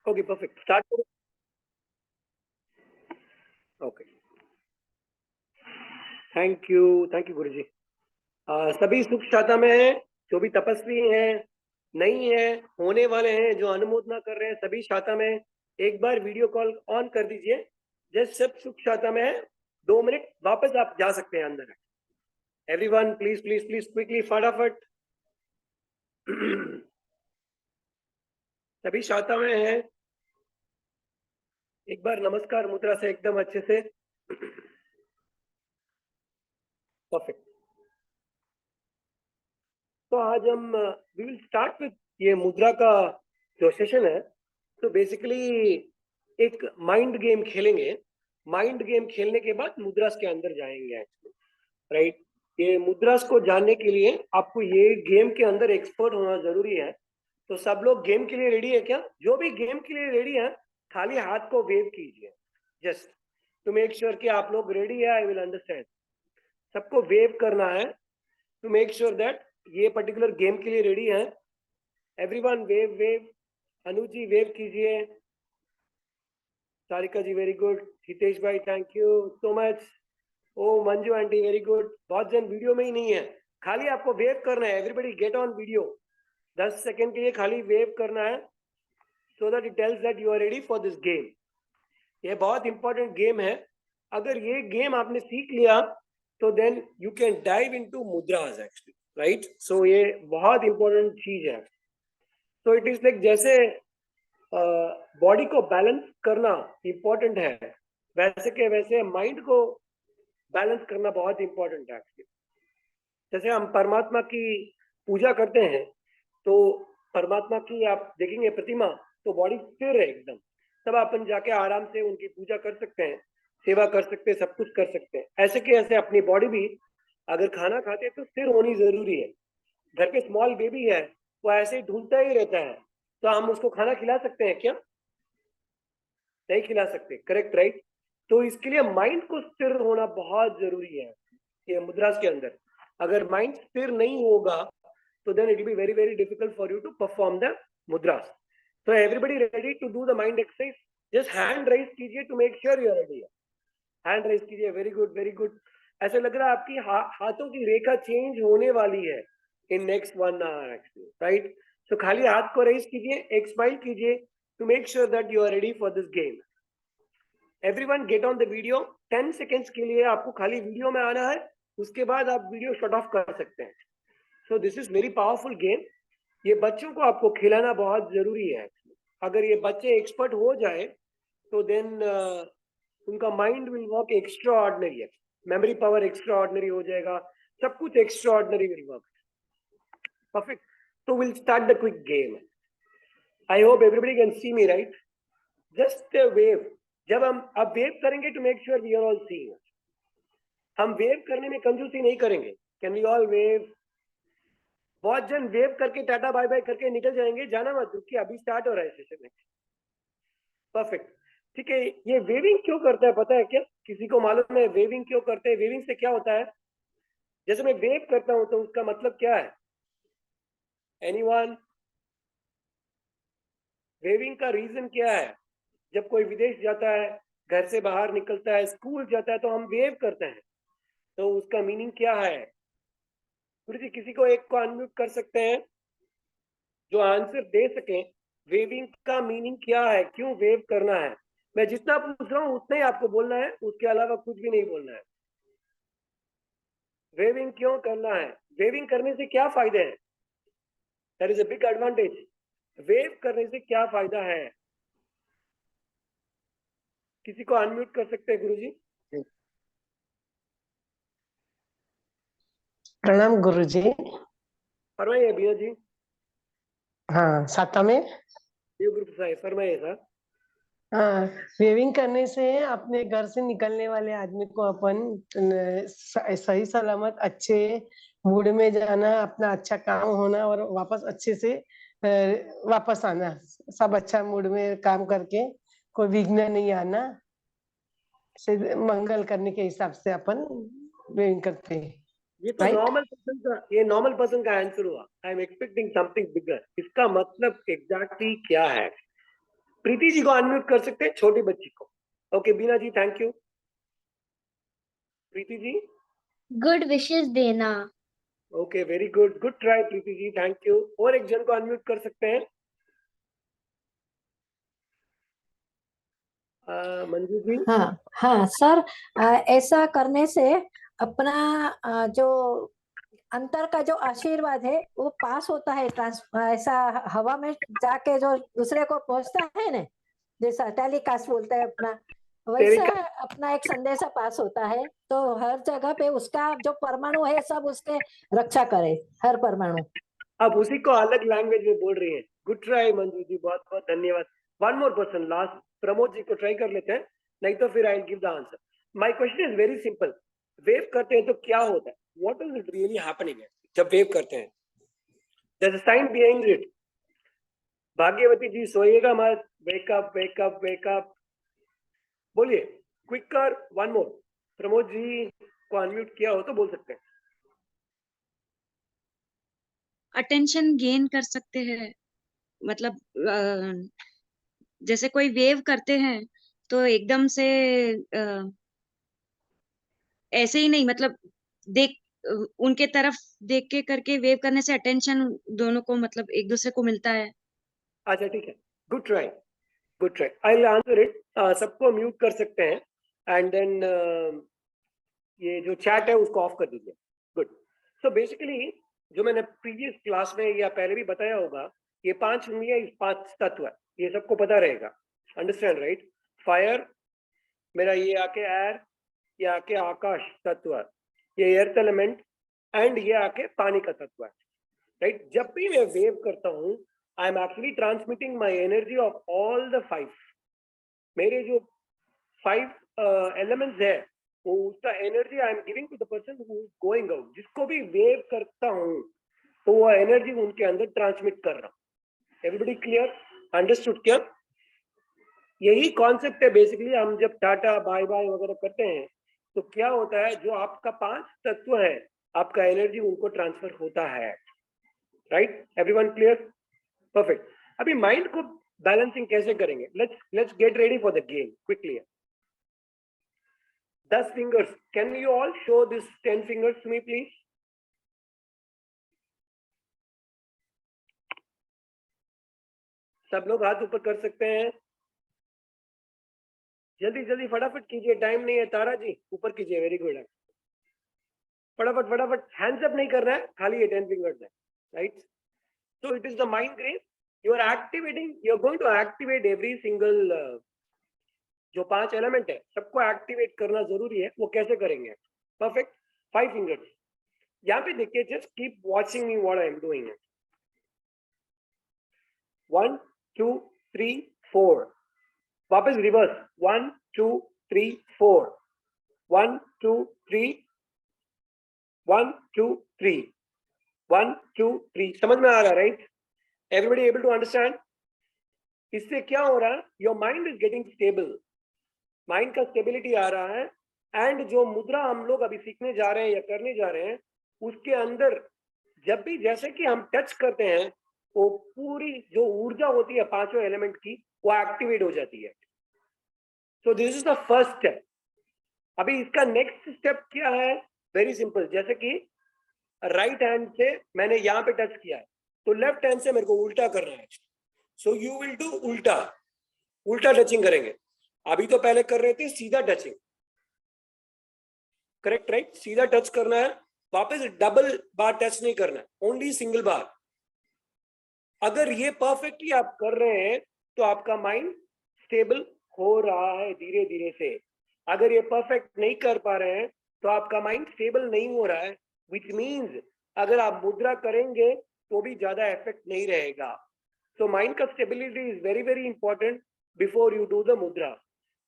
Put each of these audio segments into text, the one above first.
Okay perfect, start करो। Okay, thank you गुरुजी। सभी सुख शांता में हैं, जो भी तपस्वी हैं, नहीं है, होने वाले हैं, जो अनुमोदना कर रहे हैं, सभी शांता में। एक बार वीडियो कॉल ऑन कर दीजिए। जस्ट सब सुख शांता में है, 2 मिनट वापस आप जा सकते हैं अंदर। Everyone please please please quickly, फटाफट। सभी शांता में हैं, एक बार नमस्कार मुद्रा से एकदम अच्छे से। परफेक्ट। तो आज हम वी विल स्टार्ट विद ये मुद्रा का जो सेशन है। तो बेसिकली एक माइंड गेम खेलेंगे। माइंड गेम खेलने के बाद मुद्रास के अंदर जाएंगे एक्चुअली, राइट। ये मुद्रास को जानने के लिए आपको ये गेम के अंदर एक्सपर्ट होना जरूरी है। तो सब लोग गेम के लिए रेडी है क्या? जो भी गेम के लिए रेडी है, खाली हाथ को वेव कीजिए, जस्ट टू मेक श्योर कि आप लोग रेडी है। I will understand. सबको वेव करना है टू मेक श्योर दैट ये पर्टिकुलर गेम के लिए रेडी है। Everyone wave wave. Anuj ji wave कीजिए। Sarika ji very good. हितेश भाई थैंक यू सो मच। ओ मंजू आंटी वेरी गुड। बहुत जन वीडियो में ही नहीं है, खाली आपको वेव करना है। Everybody get on video. 10 second के लिए खाली वेव करना है, so that it tells that you are ready for this game. ये बहुत इंपॉर्टेंट गेम है। अगर ये गेम आपने सीख लिया तो then you can dive into mudras actually, right. So ये बहुत इंपॉर्टेंट चीज है। तो इट इज लाइक जैसे बॉडी को बैलेंस करना इंपॉर्टेंट है, वैसे के वैसे माइंड को बैलेंस करना बहुत इंपॉर्टेंट है एक्चुअली। जैसे हम परमात्मा की पूजा करते हैं, तो परमात्मा की आप देखेंगे प्रतिमा, तो बॉडी स्थिर है एकदम। तब अपन जाके आराम से उनकी पूजा कर सकते हैं, सेवा कर सकते हैं, सब कुछ कर सकते हैं। ऐसे के ऐसे अपनी बॉडी भी अगर खाना खाते हैं तो स्थिर होनी जरूरी है। घर पे स्मॉल बेबी है, वो ऐसे ही ढूंढता ही रहता है, तो हम उसको खाना खिला सकते हैं क्या? नहीं खिला सकते, करेक्ट, राइट। तो इसके लिए माइंड को स्थिर होना बहुत जरूरी है। ये मुद्रास के अंदर अगर माइंड स्थिर नहीं होगा तो then it will be very very difficult for you to perform the mudras. तो everybody ready to do the mind exercise? Just hand raise कीजिए to make sure you are ready. Hand raise कीजिए, very good very good. ऐसे लग रहा है आपकी हाथों की रेखा चेंज होने वाली है in next 1 hour actually, right. So खाली हाथ को रेज कीजिए, एक स्माइल कीजिए to make sure that you are ready for this game. Everyone get on the video. 10 seconds के लिए आपको खाली वीडियो में आना है, उसके बाद आप वीडियो शट ऑफ कर सकते हैं। So this is very powerful game. ये बच्चों को आपको खिलाना बहुत जरूरी है। अगर ये बच्चे एक्सपर्ट हो जाए तो देन उनका mind will work extraordinary है, मेमोरी पावर एक्स्ट्रा ऑर्डिनरी हो जाएगा, सब कुछ extraordinary will work. Perfect. तो will start the quick game. I hope everybody can see me, right. Just wave. जब हम अब वेव करेंगे to make sure we are all seeing. हम वेव करने में कंजूसी नहीं करेंगे। Can we all wave? बहुत जन वेव करके टाटा बाय बाय करके निकल जाएंगे, जाना मत, रुकिए, अभी स्टार्ट हो रहा है सेशन में। परफेक्ट, ठीक है। ये वेविंग क्यों करता है पता है क्या? किसी को मालूम है वेविंग क्यों करते हैं? वेविंग से क्या होता है? जैसे मैं वेव करता हूं तो उसका मतलब क्या है? एनीवन? वेविंग का रीजन क्या है? जब कोई विदेश जाता है, घर से बाहर निकलता है, स्कूल जाता है, तो हम वेव करते हैं, तो उसका मीनिंग क्या है? गुरु जी किसी को एक को अनम्यूट कर सकते हैं जो आंसर दे सके। वेविंग का मीनिंग क्या है, क्यों वेव करना है? मैं जितना पूछ रहा हूँ उतना ही आपको बोलना है, उसके अलावा कुछ भी नहीं बोलना है। वेविंग क्यों करना है? वेविंग करने से क्या फायदे हैं? That is a big advantage. Wave करने से क्या फायदा है? किसी को अनम्यूट कर सकते हैं गुरुजी? प्रणाम गुरुजी। फरमाइए भैया जी। हाँ, साता में। ये ग्रुप साहब फरमाइए सर। हाँ, वेविंग करने से अपने घर से निकलने वाले आदमी को अपन सही सलामत अच्छे मूड में जाना, अपना अच्छा काम होना और वापस अच्छे से वापस आना, सब अच्छा मूड में काम करके कोई विघ्न नहीं आना, से मंगल करने के हिसाब से अपन वेविंग करते हैं, ये तो राइट। नॉर्मल पर्सन का आंसर हुआ। I am expecting something bigger. इसका मतलब एग्जैक्टली क्या है? प्रीति जी को अनम्यूट कर सकते हैं, छोटी बच्ची को। Okay Beena ji, thank you. Preeti ji, good wishes देना। Okay very good, good try Preeti ji, thank you. और एक जन को अनम्यूट कर सकते हैं, मंजू जी। हाँ हाँ सर, ऐसा करने से अपना जो अंतर का जो आशीर्वाद है वो पास होता है, ऐसा हवा में जाके जो दूसरे को पहुंचता है ना, जैसा टेलीकास्ट बोलते हैं अपना, वैसा अपना एक संदेशा पास होता है। तो हर जगह पे उसका जो परमाणु है सब उसके रक्षा करे, हर परमाणु। आप उसी को अलग लैंग्वेज में बोल रही हैं। गुड ट्राई मंजू जी, बहुत बहुत धन्यवाद। One more person, last Pramod ji को ट्राई कर लेते हैं, नहीं तो फिर I give the answer. My question is very simple. Wave करते हैं तो क्या होता है? What is it really happening है जब वेव करते हैं? There is a sign behind it. Bhagyawati ji सोइएगा मत, wake up wake up wake up, बोलिए quicker. One more, Pramod ji को अनम्यूट किया हो तो बोल सकते हैं। अटेंशन गेन कर सकते हैं, मतलब जैसे कोई वेव करते हैं तो एकदम से ऐसे ही नहीं, मतलब देख उनके तरफ देख के करके वेव करने से अटेंशन दोनों को, मतलब एक दूसरे को मिलता है। अच्छा ठीक है, good try, good try. I will answer it. सबको म्यूट कर सकते हैं एंड देन ये जो चैट है उसको ऑफ कर दीजिए। गुड। सो बेसिकली जो मैंने प्रीवियस क्लास में या पहले भी बताया होगा, ये 5 उंगलियां, 5 तत्व है, ये सबको पता रहेगा। Understand right? फायर मेरा, ये आके एयर, ये आके आकाश तत्व है, ये एर्थ एलिमेंट, एंड ये आके पानी का तत्व है, राइट? जब भी मैं वेव करता हूं, I am actually transmitting my energy of all the 5। मेरे जो 5 एलिमेंट्स है, वो उसका energy I am giving to the person who is going out. जिसको भी वेव करता हूं तो वो एनर्जी उनके अंदर ट्रांसमिट कर रहा हूं। Everybody clear? अंडरस्टूड क्या? यही कॉन्सेप्ट है बेसिकली। हम जब टाटा बाय बाय वगैरह करते हैं तो क्या होता है, जो आपका 5 तत्व है, आपका एनर्जी उनको ट्रांसफर होता है, राइट? Everyone clear? परफेक्ट। अभी माइंड को बैलेंसिंग कैसे करेंगे? Let's get ready for the game quickly. 10 fingers. Can you all show this 10 fingers to me, please? सब लोग हाथ ऊपर कर सकते हैं। जल्दी जल्दी फटाफट कीजिए, टाइम नहीं है। तारा जी ऊपर कीजिए, वेरी गुड है। फटाफट फटाफट, हैंड्स अप नहीं करना है, खाली ये 10 fingers है, right? So it is the mind game. You are activating, you are going to activate every single जो 5 एलिमेंट है सबको एक्टिवेट करना जरूरी है। वो कैसे करेंगे? परफेक्ट। 5 fingers यहाँ पे देखिए, just keep watching me what I am doing. 1 2 3 4, वापस रिवर्स। 1 2 3 4, 1 2 3, 1 2 3, 1 2 3। समझ में आ रहा है right? Everybody able to understand? इससे क्या हो रहा है? Your mind is getting stable, mind का स्टेबिलिटी आ रहा है। एंड जो मुद्रा हम लोग अभी सीखने जा रहे हैं या करने जा रहे हैं, उसके अंदर जब भी जैसे कि हम टच करते हैं, वो पूरी जो ऊर्जा होती है 5 एलिमेंट की, वो एक्टिवेट हो जाती है। So this is the first step. अभी इसका नेक्स्ट स्टेप क्या है? Very simple. जैसे कि राइट हैंड से मैंने यहाँ पे टच किया है, तो लेफ्ट हैंड से मेरे को उल्टा करना है। सो यू विल डू उल्टा, उल्टा टचिंग करेंगे। अभी तो पहले कर रहे थे सीधा टचिंग, करेक्ट राइट? सीधा टच करना है, वापस डबल बार टच नहीं करना है, ओनली सिंगल बार। अगर ये परफेक्टली आप कर रहे हैं तो आपका माइंड स्टेबल हो रहा है धीरे धीरे से। अगर ये परफेक्ट नहीं कर पा रहे हैं तो आपका माइंड स्टेबल नहीं हो रहा है, विच मीन्स अगर आप मुद्रा करेंगे तो भी ज्यादा इफेक्ट नहीं रहेगा। सो माइंड का stability is very very important before you do the मुद्रा।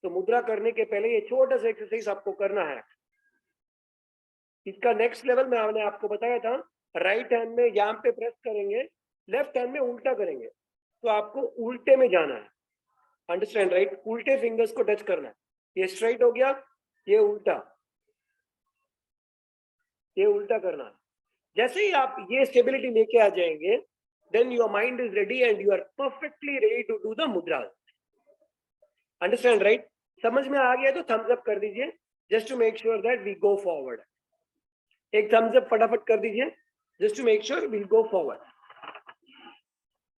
तो मुद्रा करने के पहले ये छोटा सा एक्सरसाइज आपको करना है। इसका नेक्स्ट लेवल में मैंने आपको बताया था, राइट हैंड में यहाँ पे प्रेस करेंगे, लेफ्ट हैंड में उल्टा करेंगे, तो आपको उल्टे में जाना है। Understand right? उल्टे फिंगर्स को टच करना है। ये स्ट्राइट हो गया, ये उल्टा, ये उल्टा करना है। जैसे ही आप ये स्टेबिलिटी लेके आ जाएंगे, then your mind is ready and you are perfectly ready to do the mudra. Understand right? समझ में आ गया तो थम्स अप कर दीजिए, just to make sure that we go forward. एक थम्स अप फटाफट कर दीजिए, just to make sure we'll go forward.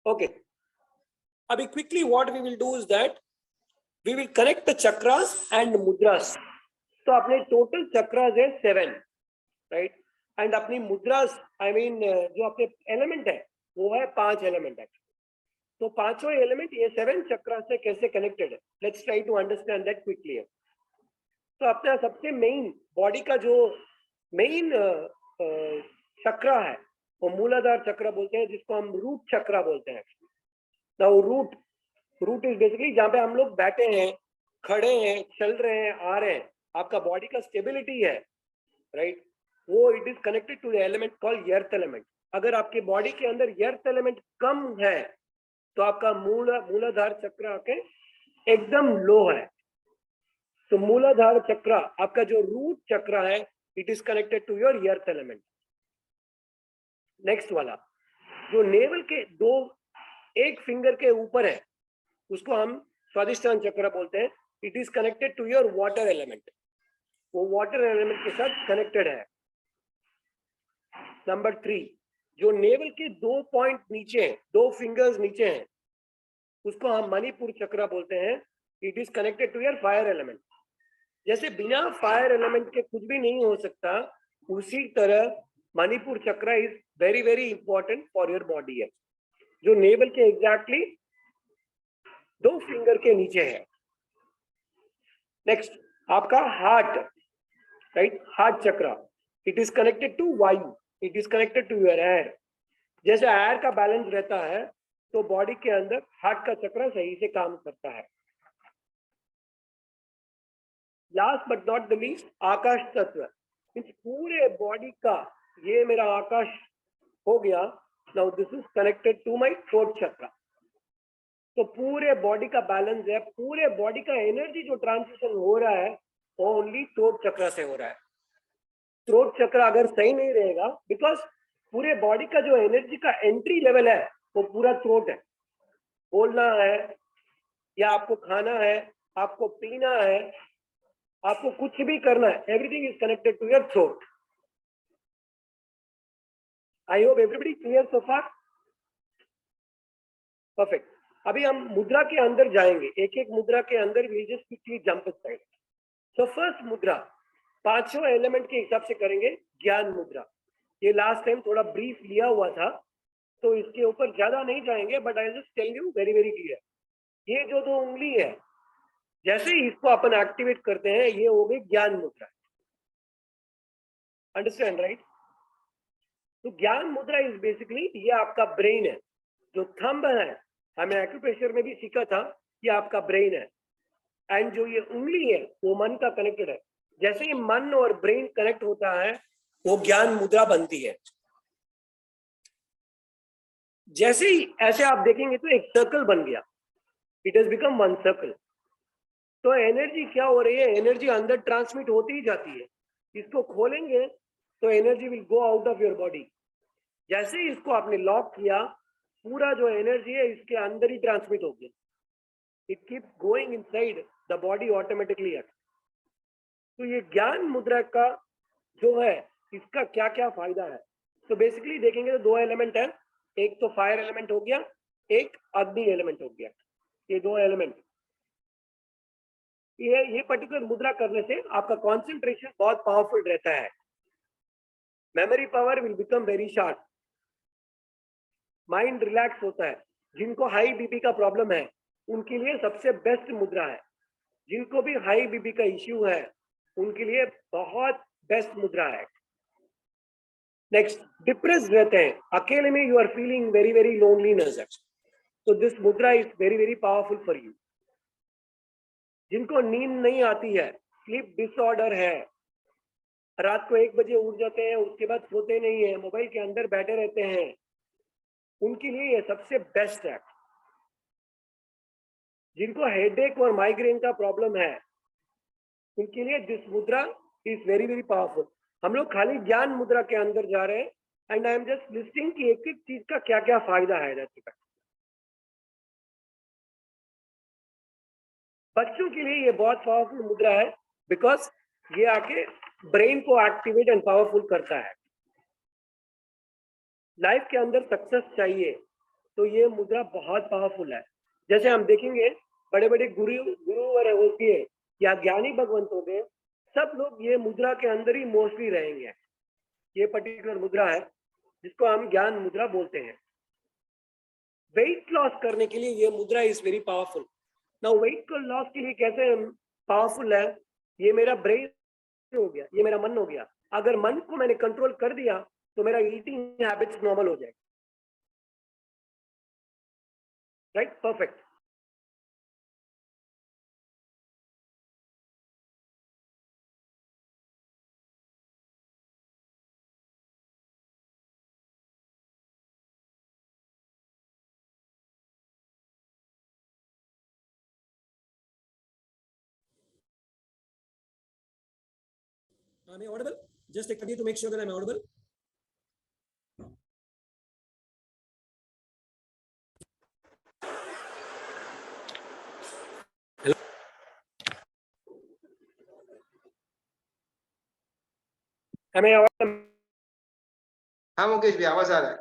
Okay, अभी quickly what we will do is that we will connect the chakras and mudras. तो अपने total chakras है 7, right? And अपनी मुद्रास I mean जो अपने एलिमेंट है वो है 5 एलिमेंट है। तो पांचों एलिमेंट ये 7 चक्रा से कैसे कनेक्टेड है, let's try to understand that quickly. तो अपना सबसे मेन बॉडी का जो मेन चक्रा है वो मूलाधार चक्र बोलते हैं, जिसको हम रूट चक्रा बोलते हैं। नाउ रूट इज बेसिकली जहाँ पे हम लोग बैठे हैं, खड़े हैं, चल रहे हैं, आ रहे हैं, आपका बॉडी का स्टेबिलिटी है, राइट? वो it is connected to the element called earth element. अगर आपके बॉडी के अंदर अर्थ एलिमेंट कम है तो आपका मूलाधार चक्र आके एकदम लो है। तो मूलाधार चक्र आपका जो रूट चक्र है it is connected to your earth element. Next वाला जो नेवल के एक फिंगर के ऊपर है उसको हम स्वादिष्टान चक्र बोलते हैं। It is connected to your water element, वो वाटर एलिमेंट के साथ कनेक्टेड है। नंबर 3 जो नेवल के 2 पॉइंट नीचे हैं, 2 फिंगर्स नीचे हैं, उसको हम मणिपुर चक्र बोलते हैं। It is connected to your fire element. जैसे बिना फायर एलिमेंट के कुछ भी नहीं हो सकता, उसी तरह मणिपुर चक्र is very very important for your body है, जो नेवल के एग्जैक्टली 2 फिंगर के नीचे है। नेक्स्ट आपका heart, right? Heart chakra it is connected to vayu, it is connected to your air. जैसे एयर का बैलेंस रहता है तो बॉडी के अंदर हार्ट का चक्र सही से काम करता है। Last but not the least आकाश तत्व, इस पूरे बॉडी का ये मेरा आकाश हो गया। Now this is connected to my throat chakra. तो पूरे बॉडी का बैलेंस है, पूरे बॉडी का एनर्जी जो ट्रांजिशन हो रहा है वो ओनली थ्रोट चक्र से हो रहा है। थ्रोट चक्र अगर सही नहीं रहेगा, बिकॉज पूरे बॉडी का जो एनर्जी का एंट्री लेवल है वो पूरा थ्रोट है। बोलना है या आपको खाना है, आपको पीना है, आपको कुछ भी करना है, everything is connected to your throat. I hope everybody clear so far? Perfect. अभी हम मुद्रा के अंदर जाएंगे, एक एक मुद्रा के अंदर we just quickly jump side. So first mudra पांचों एलिमेंट के हिसाब से करेंगे, ज्ञान मुद्रा। ये लास्ट टाइम थोड़ा ब्रीफ लिया हुआ था तो इसके ऊपर ज्यादा नहीं जाएंगे, but I just tell you very very clear. ये जो 2 उंगली है, जैसे ही इसको अपन एक्टिवेट करते हैं ये हो गई ज्ञान मुद्रा। Understand right? तो ज्ञान मुद्रा इज बेसिकली ये आपका ब्रेन है। जो थंब है हमें एक्यूप्रेशर में भी सीखा था, ये आपका ब्रेन है। एंड जो ये उंगली है वो मन का कनेक्टेड है। जैसे ही मन और ब्रेन कनेक्ट होता है वो ज्ञान मुद्रा बनती है। जैसे ही ऐसे आप देखेंगे तो एक सर्कल बन गया, इट हैज बिकम 1 सर्कल। तो एनर्जी क्या हो रही है, एनर्जी अंदर ट्रांसमिट होती ही जाती है। इसको खोलेंगे तो energy will go out of your body. जैसे ही इसको आपने लॉक किया, पूरा जो एनर्जी है इसके अंदर ही ट्रांसमिट हो गया। It keep going inside the body automatically. तो ये ज्ञान मुद्रा का जो है इसका क्या क्या फायदा है, तो बेसिकली देखेंगे तो 2 एलिमेंट है, एक तो फायर एलिमेंट हो गया, एक अग्नि एलिमेंट हो गया। ये 2 एलिमेंट, ये पर्टिकुलर मुद्रा करने से आपका कंसंट्रेशन बहुत पावरफुल रहता है। Memory power will become very sharp, mind relax होता है। जिनको हाई बीपी का प्रॉब्लम है उनके लिए सबसे बेस्ट मुद्रा है। जिनको भी हाई बीपी का इश्यू है उनके लिए बहुत बेस्ट मुद्रा है। नेक्स्ट, डिप्रेस रहते हैं, अकेले में you are feeling very very loneliness, तो this mudra is very very powerful for you. जिनको नींद नहीं आती है, स्लीप डिसऑर्डर है, रात को 1 बजे उठ जाते हैं, उसके बाद सोते नहीं है, मोबाइल के अंदर बैठे रहते हैं, उनके लिए ये सबसे बेस्ट है। जिनको हेडेक और माइग्रेन का प्रॉब्लम है उनके लिए this mudra is very very powerful. हम लोग खाली ज्ञान मुद्रा के अंदर जा रहे हैं and I am just listing कि एक एक चीज का क्या क्या फायदा है। बच्चों के लिए ये बहुत पावरफुल मुद्रा है, बिकॉज ये आके ब्रेन को एक्टिवेट एंड पावरफुल करता है। लाइफ के अंदर सक्सेस चाहिए तो ये मुद्रा बहुत पावरफुल है। जैसे हम देखेंगे बड़े बड़े गुरुवर होती है या ज्ञानी भगवंत हो गए, सब लोग ये मुद्रा के अंदर ही मोस्टली रहेंगे। ये पर्टिकुलर मुद्रा है जिसको हम ज्ञान मुद्रा बोलते हैं। वेट लॉस करने के लिए ये mudra is very powerful. Now weight को लॉस के लिए कैसे पावरफुल है? ये मेरा ब्रेन हो गया, ये मेरा मन हो गया। अगर मन को मैंने कंट्रोल कर दिया तो मेरा ईटिंग हैबिट्स नॉर्मल हो जाएगा। Right, perfect. Am I audible? Just take a minute to make sure that I'm audible. Hello? Am I audible? हाँ मुकेश भी आवाज आ रहा है।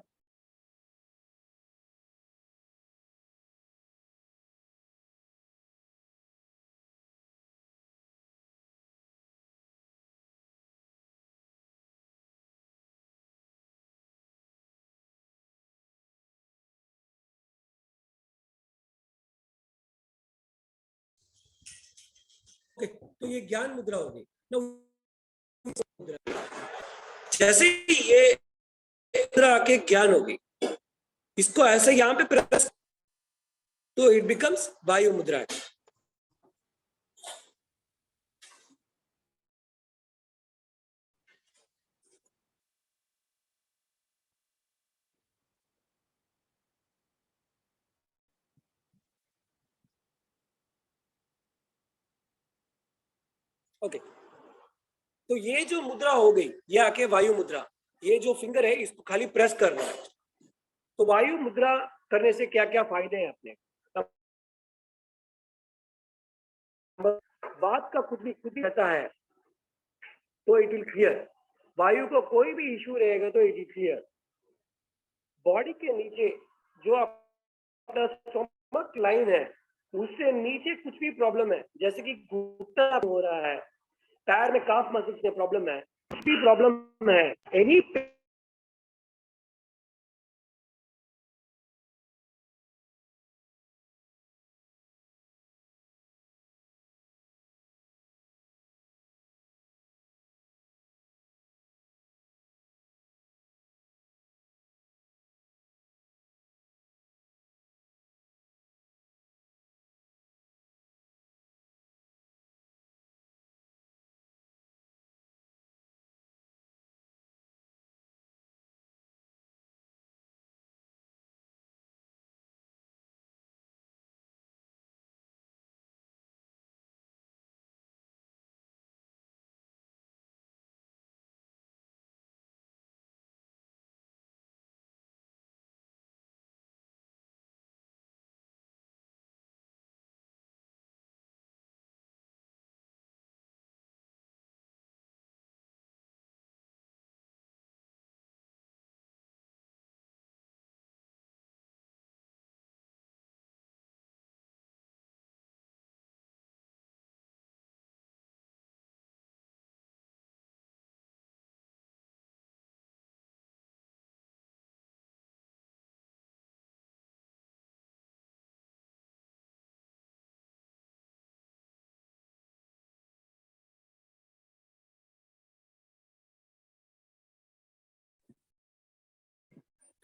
Okay, तो ये ज्ञान मुद्रा होगी। जैसे ही ये मुद्रा आके ज्ञान होगी, इसको ऐसे यहाँ पे प्रेस तो इट बिकम्स वायु मुद्रा। ओके, तो ये जो मुद्रा हो गई ये आके वायु मुद्रा। ये जो फिंगर है इसको खाली प्रेस करना है। तो वायु मुद्रा करने से क्या क्या फायदे हैं अपने? बात का खुद भी रहता है तो इट विल क्लियर। वायु को कोई भी इश्यू रहेगा तो इट विल क्लियर। बॉडी के नीचे जो आपका स्टमक लाइन है उससे नीचे कुछ भी प्रॉब्लम है, जैसे कि घुटना हो रहा है, पैर में काफ मसल्स में प्रॉब्लम है, कुछ भी प्रॉब्लम है, any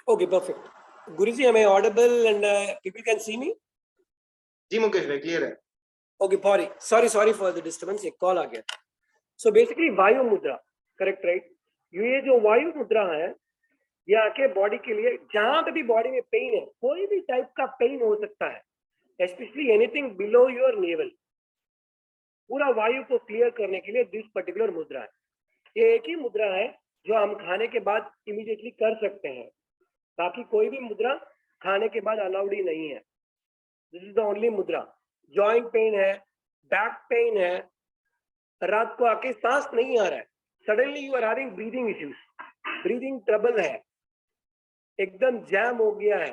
Okay, perfect. Guruji, am I audible and people can see me? जी मुकेश भाई क्लियर है। Okay, sorry for the disturbance. एक कॉल आ गया। So basically वायु मुद्रा, करेक्ट राइट? ये जो वायु मुद्रा है ये आके बॉडी के लिए, जहां पे भी बॉडी में पेन है, कोई भी टाइप का पेन हो सकता है, specially anything below your naval, पूरा वायु को क्लियर करने के लिए दिस पर्टिकुलर मुद्रा है। ये एक ही मुद्रा है जो हम खाने के बाद इमीडिएटली कर सकते हैं, बाकी कोई भी मुद्रा खाने के बाद अलाउड ही नहीं है। This is the only mudra. Joint pain है, बैक पेन है, रात को आके सांस नहीं आ रहा है, suddenly you are having breathing issues, breathing trouble है, एकदम जैम हो गया है,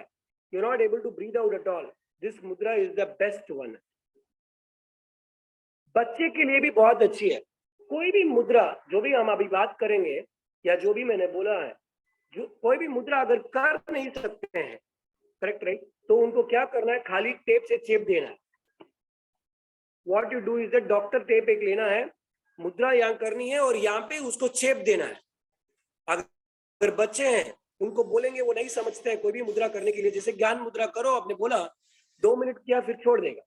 you are not able to breathe out at all, this mudra is the best one. बच्चे के लिए भी बहुत अच्छी है। कोई भी मुद्रा जो भी हम अभी बात करेंगे या जो भी मैंने बोला है, जो कोई भी मुद्रा अगर कर नहीं सकते हैं, करेक्ट राइट, तो उनको क्या करना है, खाली टेप से चेप देना है। What you do is that, doctor tape एक लेना है, मुद्रा यहाँ करनी है और यहाँ पे उसको चेप देना है। अगर बच्चे हैं उनको बोलेंगे वो नहीं समझते हैं कोई भी मुद्रा करने के लिए, जैसे ज्ञान मुद्रा करो, आपने बोला 2 मिनट किया फिर छोड़ देगा।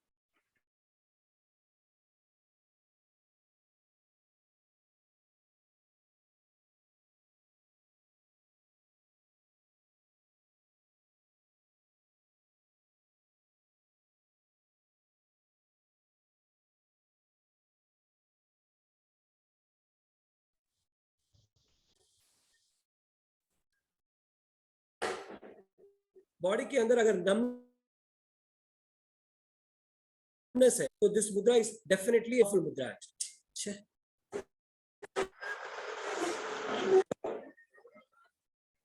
बॉडी के अंदर अगर नमनेस है तो this mudra is definitely full मुद्रा है।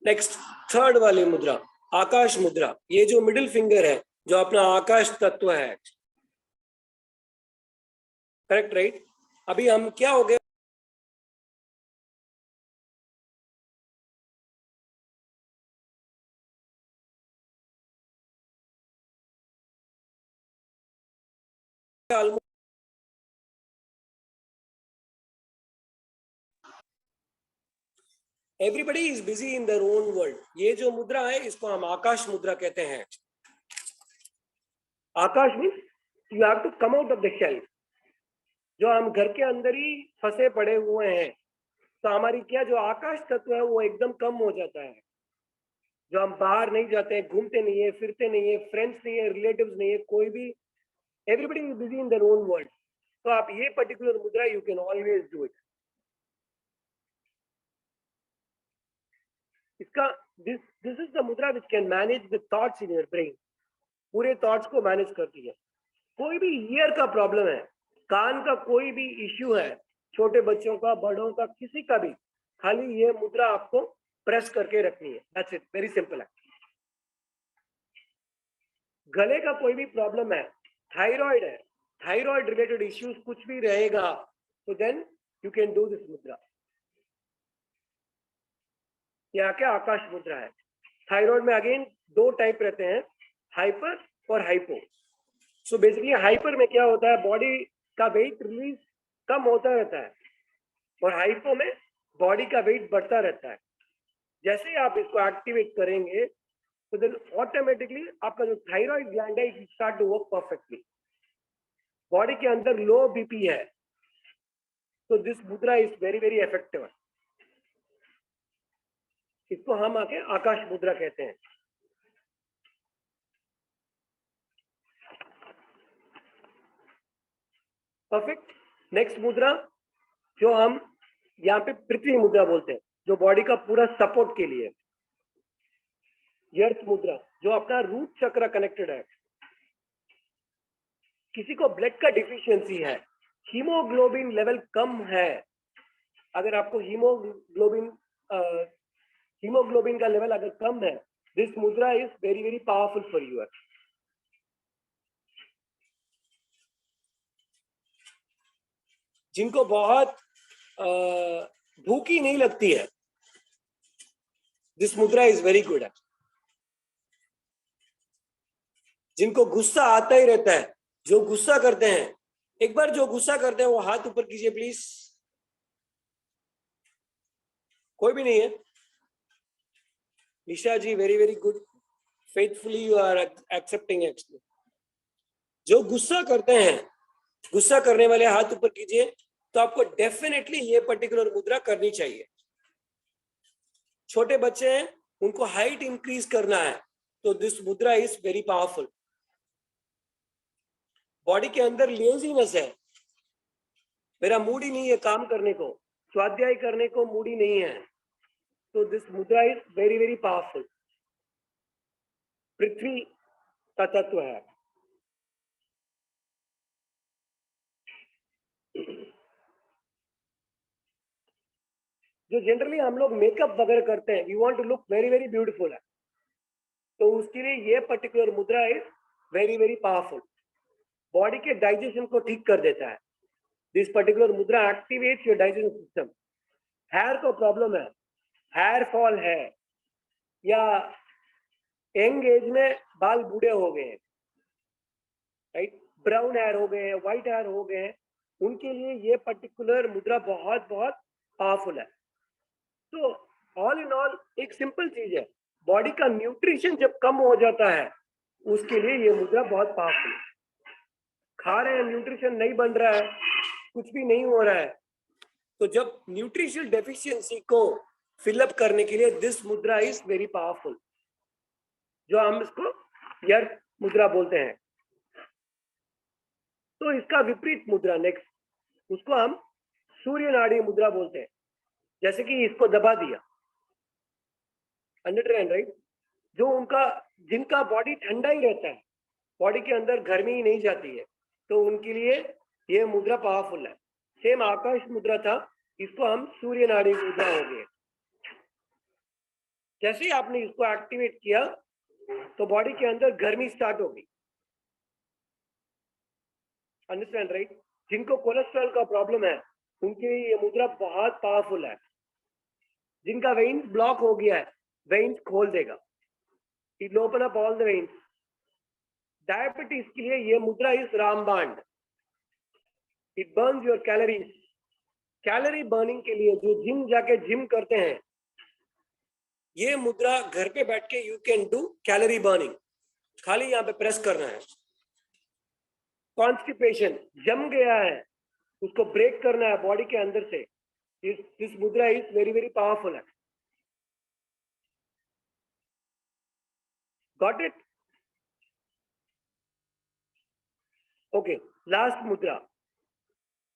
नेक्स्ट थर्ड वाली मुद्रा आकाश मुद्रा, ये जो मिडिल फिंगर है जो अपना आकाश तत्व है, करेक्ट राइट। अभी हम क्या हो गए, everybody is busy in their own world. ये जो मुद्रा है इसको हम आकाश मुद्रा कहते हैं। आकाश means you have to come out of the shell. जो हम घर के अंदर ही फंसे पड़े हुए हैं, तो हमारी क्या जो आकाश तत्व है वो एकदम कम हो जाता है। जो हम बाहर नहीं जाते हैं, घूमते नहीं है, फिरते नहीं है, फ्रेंड्स नहीं है, रिलेटिव्स नहीं है, कोई भी, everybody is busy in their own world. तो आप ये पर्टिकुलर मुद्रा you can always do it. इसका दिस इज द मुद्रा which can manage the thoughts in your brain. पूरे थॉट्स को मैनेज करती है। कोई भी ईयर का प्रॉब्लम है, कान का कोई भी इश्यू है, छोटे बच्चों का, बड़ों का, किसी का भी, खाली ये मुद्रा आपको प्रेस करके रखनी है। दैट्स इट, वेरी सिंपल है। गले का कोई भी प्रॉब्लम है, थायराइड है, थायराइड रिलेटेड इश्यूज कुछ भी रहेगा, तो then you can do this mudra. यहाँ क्या आकाश मुद्रा है। थायराइड में अगेन 2 टाइप रहते हैं, हाइपर और हाइपो। सो बेसिकली हाइपर में क्या होता है, बॉडी का वेट रिलीज कम होता रहता है, और हाइपो में बॉडी का वेट बढ़ता रहता है। जैसे ही आप इसको एक्टिवेट करेंगे तो देन ऑटोमेटिकली आपका जो थायराइड ग्लैंड है it start to work perfectly. Body के अंदर लो बीपी है तो this mudra is very very effective. इसको हम आके आकाश मुद्रा कहते हैं। परफेक्ट। नेक्स्ट मुद्रा जो हम यहाँ पे पृथ्वी मुद्रा बोलते हैं, जो बॉडी का पूरा सपोर्ट के लिए। अर्थ मुद्रा जो अपना रूट चक्र कनेक्टेड है। किसी को ब्लड का डिफिशियंसी है, हीमोग्लोबिन लेवल कम है, अगर आपको हीमोग्लोबिन का लेवल अगर कम है, this mudra is very very powerful for you. जिनको बहुत भूख ही नहीं लगती है, this mudra is very good. जिनको गुस्सा आता ही रहता है, जो गुस्सा करते हैं, एक बार जो गुस्सा करते हैं वो हाथ ऊपर कीजिए प्लीज। कोई भी नहीं है। Nisha ji very very good, faithfully you are accepting actually. जो गुस्सा करते हैं, गुस्सा करने वाले हाथ ऊपर कीजिए। तो आपको डेफिनेटली ये पर्टिकुलर मुद्रा करनी चाहिए। छोटे बच्चे हैं, उनको हाइट इंक्रीज करना है, तो this mudra is very powerful. Body के अंदर लेजीनेस है, मेरा मूड ही नहीं है काम करने को, स्वाध्याय करने को मूड ही नहीं है, तो this mudra is very very powerful. पृथ्वी का तत्व है। जो जनरली हम लोग मेकअप वगैरह करते हैं, we want to look very very beautiful है, तो उसके लिए ये particular mudra is very very powerful. Body के डाइजेशन को ठीक कर देता है। This particular mudra activates your digestion system. Hair को प्रॉब्लम है, हेयर फॉल है, या यंग एज में बाल बूढ़े हो गए हैं, राइट, ब्राउन हेयर हो गए हैं, व्हाइट हेयर हो गए हैं, उनके लिए ये पर्टिकुलर मुद्रा बहुत बहुत पावरफुल है। तो ऑल इन ऑल एक सिंपल चीज है, बॉडी का न्यूट्रिशन जब कम हो जाता है उसके लिए ये मुद्रा बहुत पावरफुल है। खा रहे हैं, न्यूट्रिशन नहीं बन रहा है, कुछ भी नहीं हो रहा है, तो जब न्यूट्रिशनल डेफिशिएंसी को फिलअप करने के लिए this mudra is very powerful, जो हम इसको यर्क मुद्रा बोलते हैं। तो इसका विपरीत मुद्रा नेक्स्ट, उसको हम सूर्य नाड़ी मुद्रा बोलते हैं। जैसे कि इसको दबा दिया, अंडरस्टैंड राइट, जो उनका जिनका बॉडी ठंडा ही रहता है, बॉडी के अंदर गर्मी ही नहीं जाती है, तो उनके लिए ये मुद्रा पावरफुल है। सेम आकाश मुद्रा था, इसको हम सूर्य नाड़ी मुद्रा हो गए। जैसे ही आपने इसको एक्टिवेट किया तो बॉडी के अंदर गर्मी स्टार्ट हो गई, अंडरस्टैंड राइट। जिनको कोलेस्ट्रॉल का प्रॉब्लम है उनके लिए ये मुद्रा बहुत पावरफुल है। जिनका वेन्स ब्लॉक हो गया है, वेन्स खोल देगा, it open up all the veins. Diabetes के लिए ये मुद्रा इज रामबाण, it Burns your calories. Calorie burning के लिए जो जिम जाके जिम करते हैं, ये मुद्रा घर पे बैठ के you can do calorie burning, खाली यहाँ पे प्रेस करना है। कॉन्स्टिपेशन, जम गया है, उसको ब्रेक करना है बॉडी के अंदर से, this mudra is very very powerful है। Got it? ओके, लास्ट मुद्रा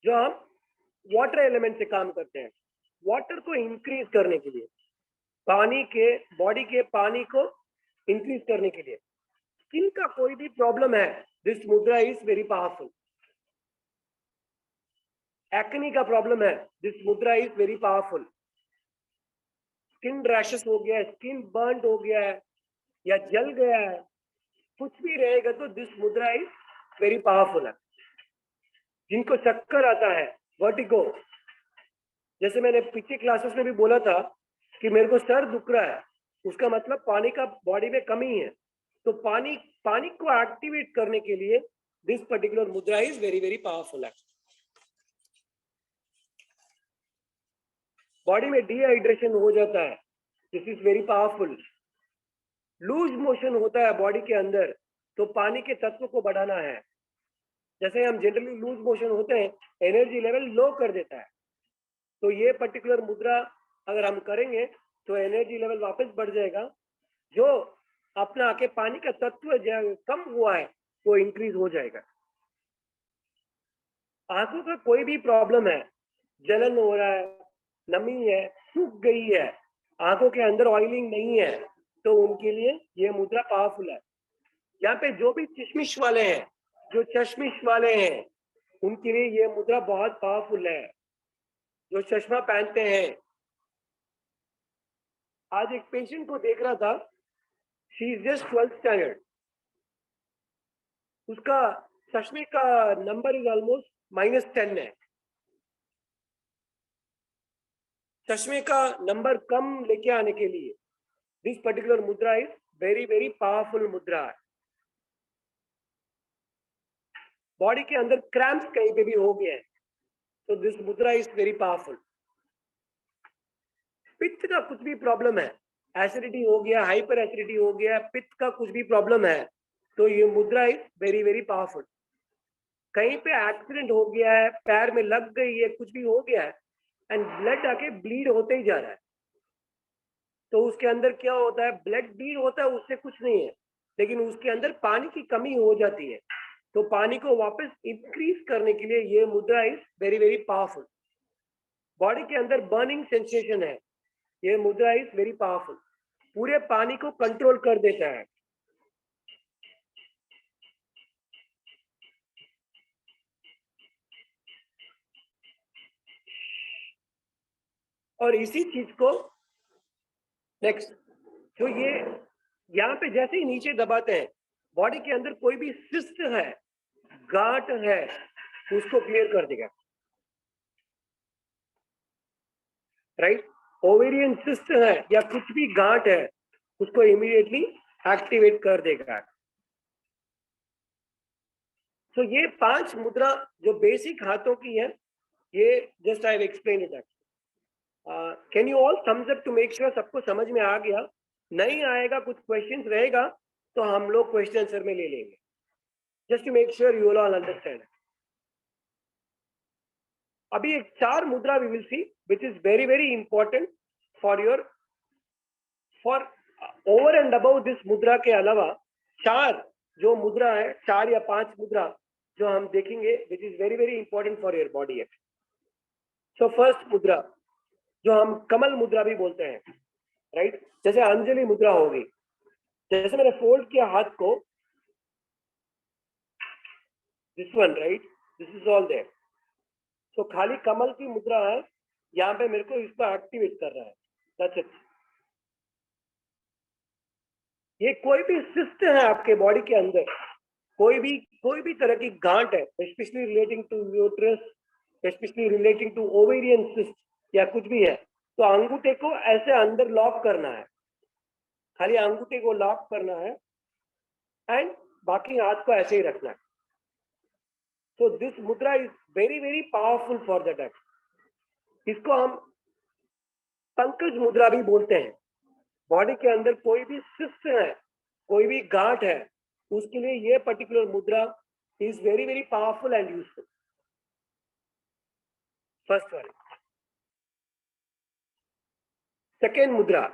जो हम वाटर एलिमेंट से काम करते हैं, वाटर को इंक्रीज करने के लिए, पानी के बॉडी के पानी को इंक्रीज करने के लिए। स्किन का कोई भी प्रॉब्लम है, this mudra is very powerful. Acne का प्रॉब्लम है, this mudra is very powerful. Skin rashes हो गया है, स्किन बर्न हो गया है या जल गया है, कुछ भी रहेगा तो this mudra is very powerful है। जिनको चक्कर आता है, वर्टिगो, जैसे मैंने पिछले क्लासेस में भी बोला था कि मेरे को सर दुख रहा है, उसका मतलब पानी का बॉडी में कमी है। तो पानी को एक्टिवेट करने के लिए this particular mudra is very very powerful है। बॉडी में डिहाइड्रेशन हो जाता है, this is very powerful. Loose motion होता है बॉडी के अंदर, तो पानी के तत्व को बढ़ाना है। जैसे हम जनरली लूज मोशन होते हैं, एनर्जी लेवल लो कर देता है, तो ये पर्टिकुलर मुद्रा अगर हम करेंगे तो एनर्जी लेवल वापस बढ़ जाएगा। जो अपना आके पानी का तत्व कम हुआ है वो इंक्रीज हो जाएगा। आंखों का कोई भी प्रॉब्लम है, जलन हो रहा है, नमी है, सूख गई है, आंखों के अंदर ऑयलिंग नहीं है, तो उनके लिए ये मुद्रा पावरफुल है। यहाँ पे जो भी चश्मिश वाले हैं, जो चश्मिश वाले हैं, उनके लिए ये मुद्रा बहुत पावरफुल है। जो चश्मा पहनते हैं, आज एक पेशेंट को देख रहा था, she is just 12th standard, उसका चश्मे का नंबर इज ऑलमोस्ट -10 है। चश्मे का नंबर कम लेके आने के लिए this particular mudra is very very powerful मुद्रा है। बॉडी के अंदर क्रैम्प्स कहीं पे भी हो गए हैं, तो this mudra is very powerful. पित्त का कुछ भी प्रॉब्लम है, एसिडिटी हो गया, हाइपर एसिडिटी हो गया, पित्त का कुछ भी प्रॉब्लम है, तो ये mudra is very very powerful. कहीं पे एक्सीडेंट हो गया है, पैर में लग गई है, कुछ भी हो गया है एंड ब्लड आके ब्लीड होते ही जा रहा है, तो उसके अंदर क्या होता है, ब्लड ब्लीड होता है, उससे कुछ नहीं है, लेकिन उसके अंदर पानी की कमी हो जाती है, तो पानी को वापस इंक्रीज करने के लिए ये mudra is very very powerful. Body के अंदर बर्निंग सेंसेशन है, ये मुद्रा इज वेरी पावरफुल, पूरे पानी को कंट्रोल कर देता है। और इसी चीज को नेक्स्ट, जो ये यहाँ पे जैसे ही नीचे दबाते हैं, बॉडी के अंदर कोई भी सिस्ट है, गांठ है, उसको क्लियर कर देगा, राइट। ओवेरियन सिस्ट है या कुछ भी गांठ है, उसको इमीडिएटली एक्टिवेट कर देगा। तो ये 5 मुद्रा जो बेसिक हाथों की है, ये just I have explain it. Can you all thumbs up to make sure सबको समझ में आ गया? नहीं आएगा, कुछ क्वेश्चंस रहेगा तो हम लोग क्वेश्चन आंसर में ले लेंगे, just to make sure you all understand. अभी एक 4 mudra we will see which is very very important for your, for over and above this mudra के अलावा 4 जो मुद्रा है, 4 या 5 मुद्रा जो हम देखेंगे विच is very very important for your body. So first मुद्रा जो हम कमल मुद्रा भी बोलते हैं, राइट। जैसे अंजलि मुद्रा होगी, जैसे मैंने फोल्ड किया हाथ को, this one, right, this is all there. तो खाली कमल की मुद्रा है, यहाँ पे मेरे को इसको एक्टिवेट कर रहा है, दैट्स इट। ये कोई भी सिस्ट है आपके बॉडी के अंदर, कोई भी तरह की गांठ है, specially relating to uterus, specially relating to ovarian cyst या कुछ भी है, तो अंगूठे को ऐसे अंदर लॉक करना है, खाली अंगूठे को लॉक करना है एंड बाकी हाथ को ऐसे ही रखना है। So this mudra is very very powerful for the death. इसको हम पंकज मुद्रा भी बोलते हैं। बॉडी के अंदर कोई भी सिस्ट है, कोई भी गांठ है, उसके लिए ये particular mudra is very very powerful and useful. First one. Second मुद्रा,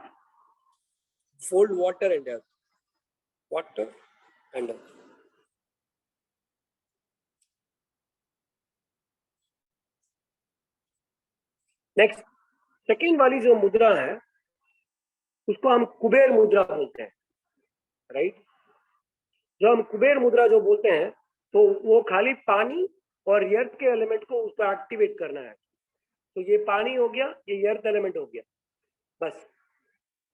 fold water and earth, water and earth। Next, second वाली जो मुद्रा है उसको हम कुबेर मुद्रा बोलते हैं, राइट। जो हम कुबेर मुद्रा जो बोलते हैं, तो वो खाली पानी और अर्थ के एलिमेंट को उसको एक्टिवेट करना है। तो ये पानी हो गया, ये अर्थ एलिमेंट हो गया, बस।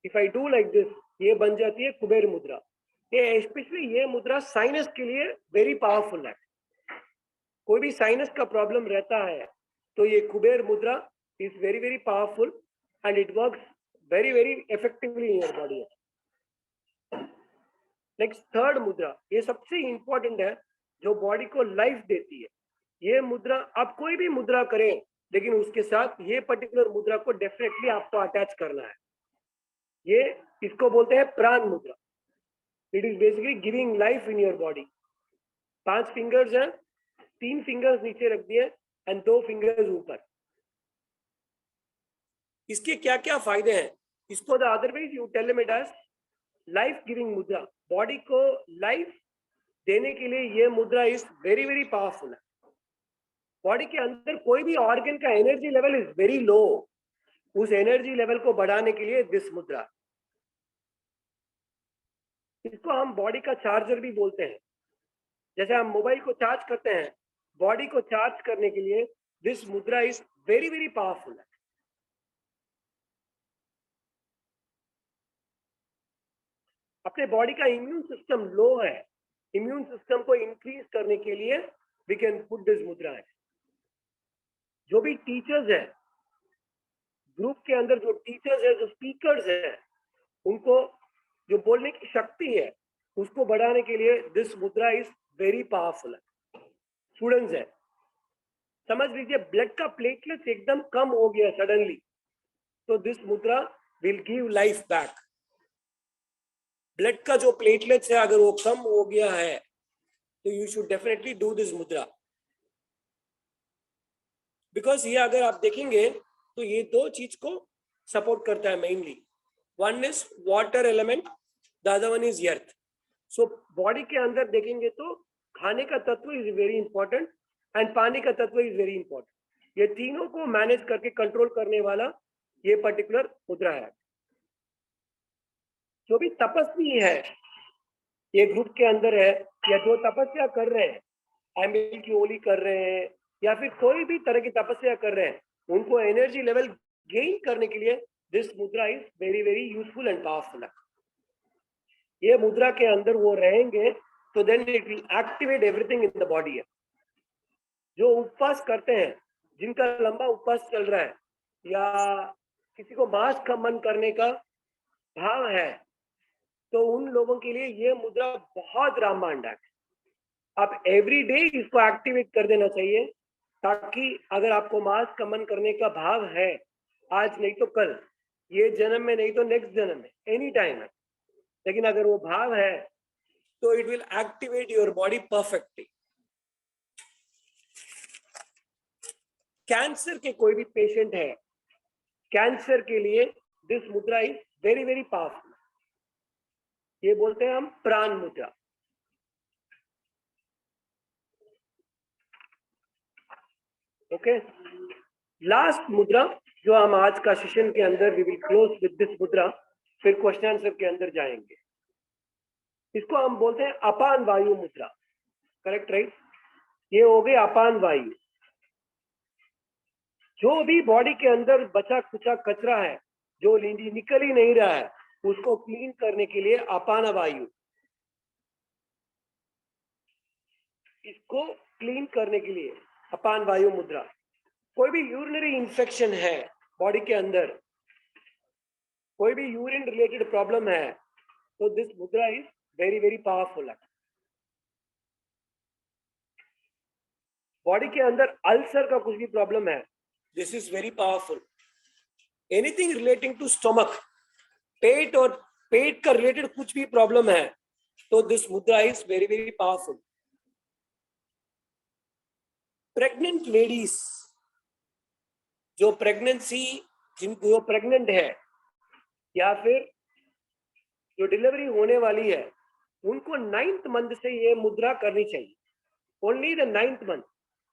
If I do like this, ये बन जाती है कुबेर मुद्रा। ये स्पेशली ये मुद्रा साइनस के लिए वेरी पावरफुल है। कोई भी साइनस का प्रॉब्लम रहता है तो ये कुबेर मुद्रा is very very powerful and it works very very effectively in your body. Next, third मुद्रा, ये सबसे इंपॉर्टेंट है, जो बॉडी को लाइफ देती है। ये मुद्रा आप कोई भी मुद्रा करें, लेकिन उसके साथ ये पर्टिकुलर मुद्रा को डेफिनेटली आपको अटैच करना है। ये इसको बोलते हैं प्राण mudra. It is basically giving life in your body. 5 fingers हैं, 3 फिंगर्स नीचे रख दिए एंड 2 फिंगर्स ऊपर। इसके क्या क्या फायदे हैं, इसको the otherwise you tell him it as life giving mudra. Body को लाइफ देने के लिए ये mudra is very very powerful है। बॉडी के अंदर कोई भी ऑर्गन का energy level is very low, उस एनर्जी लेवल को बढ़ाने के लिए दिस मुद्रा। इसको हम बॉडी का चार्जर भी बोलते हैं। जैसे हम मोबाइल को चार्ज करते हैं, बॉडी को चार्ज करने के लिए this mudra is very very powerful है। अपने बॉडी का इम्यून सिस्टम लो है, इम्यून सिस्टम को इंक्रीज करने के लिए वी कैन पुट दिस मुद्रा है। जो भी टीचर्स है, ग्रुप के अंदर जो टीचर्स है, जो स्पीकर्स है, उनको जो बोलने की शक्ति है उसको बढ़ाने के लिए this mudra is very powerful है। स्टूडेंट्स है, समझ लीजिए ब्लड का प्लेटलेट्स एकदम कम हो गया सडनली, तो दिस मुद्रा will give life back. Blood का जो प्लेटलेट्स है अगर वो कम हो गया है तो you should definitely do this मुद्रा, बिकॉज ये अगर आप देखेंगे तो ये 2 चीज को सपोर्ट करता है mainly. One is water element, the other one is earth. So body के अंदर देखेंगे तो खाने का तत्व इज वेरी इंपॉर्टेंट एंड पानी का तत्व इज वेरी इंपॉर्टेंट। ये तीनों को मैनेज करके कंट्रोल करने वाला ये पर्टिकुलर मुद्रा है। जो भी तपस्वी है ये ग्रुप के अंदर है, या जो तपस्या कर रहे हैं, एम्बिल की ओली कर रहे हैं, या फिर कोई भी तरह की तपस्या कर रहे हैं, उनको एनर्जी लेवल गेन करने के लिए this mudra is very very useful and powerful. ये मुद्रा के अंदर वो रहेंगे तो then it will activate everything in the body. जो उपवास करते हैं, जिनका लंबा उपवास चल रहा है, या किसी को मांस का मन करने का भाव है, तो उन लोगों के लिए ये मुद्रा बहुत रामबाण है। आप एवरी डे इसको एक्टिवेट कर देना चाहिए, ताकि अगर आपको मांस का मन करने का भाव है, आज नहीं तो कल, ये जन्म में नहीं तो नेक्स्ट जन्म में, एनी टाइम है, लेकिन अगर वो भाव है तो it will activate your body perfectly. Cancer के कोई भी पेशेंट है, कैंसर के लिए this mudra is very very powerful. ये बोलते हैं हम प्राण मुद्रा। ओके, लास्ट मुद्रा जो हम आज का सेशन के अंदर, we will close with this mudra, फिर क्वेश्चन आंसर के अंदर जाएंगे। इसको हम बोलते हैं अपान वायु मुद्रा। Correct, right? ये हो गई अपान वायु। जो भी बॉडी के अंदर बचा कुचा कचरा है, जो निकल ही नहीं रहा है, उसको क्लीन करने के लिए अपान वायु, इसको क्लीन करने के लिए अपान वायु मुद्रा। कोई भी यूरिनरी इंफेक्शन है बॉडी के अंदर, कोई भी यूरिन रिलेटेड प्रॉब्लम है, तो this mudra is very very powerful. Body के अंदर अल्सर का कुछ भी प्रॉब्लम है, this is very powerful. Anything relating to stomach, पेट और पेट का रिलेटेड कुछ भी प्रॉब्लम है, तो this mudra is very very powerful. Pregnant ladies, जो प्रेगनेंसी, जो प्रेग्नेंट है या फिर जो डिलीवरी होने वाली है, उनको 9th मंथ से ये मुद्रा करनी चाहिए। ओनली द 9th मंथ,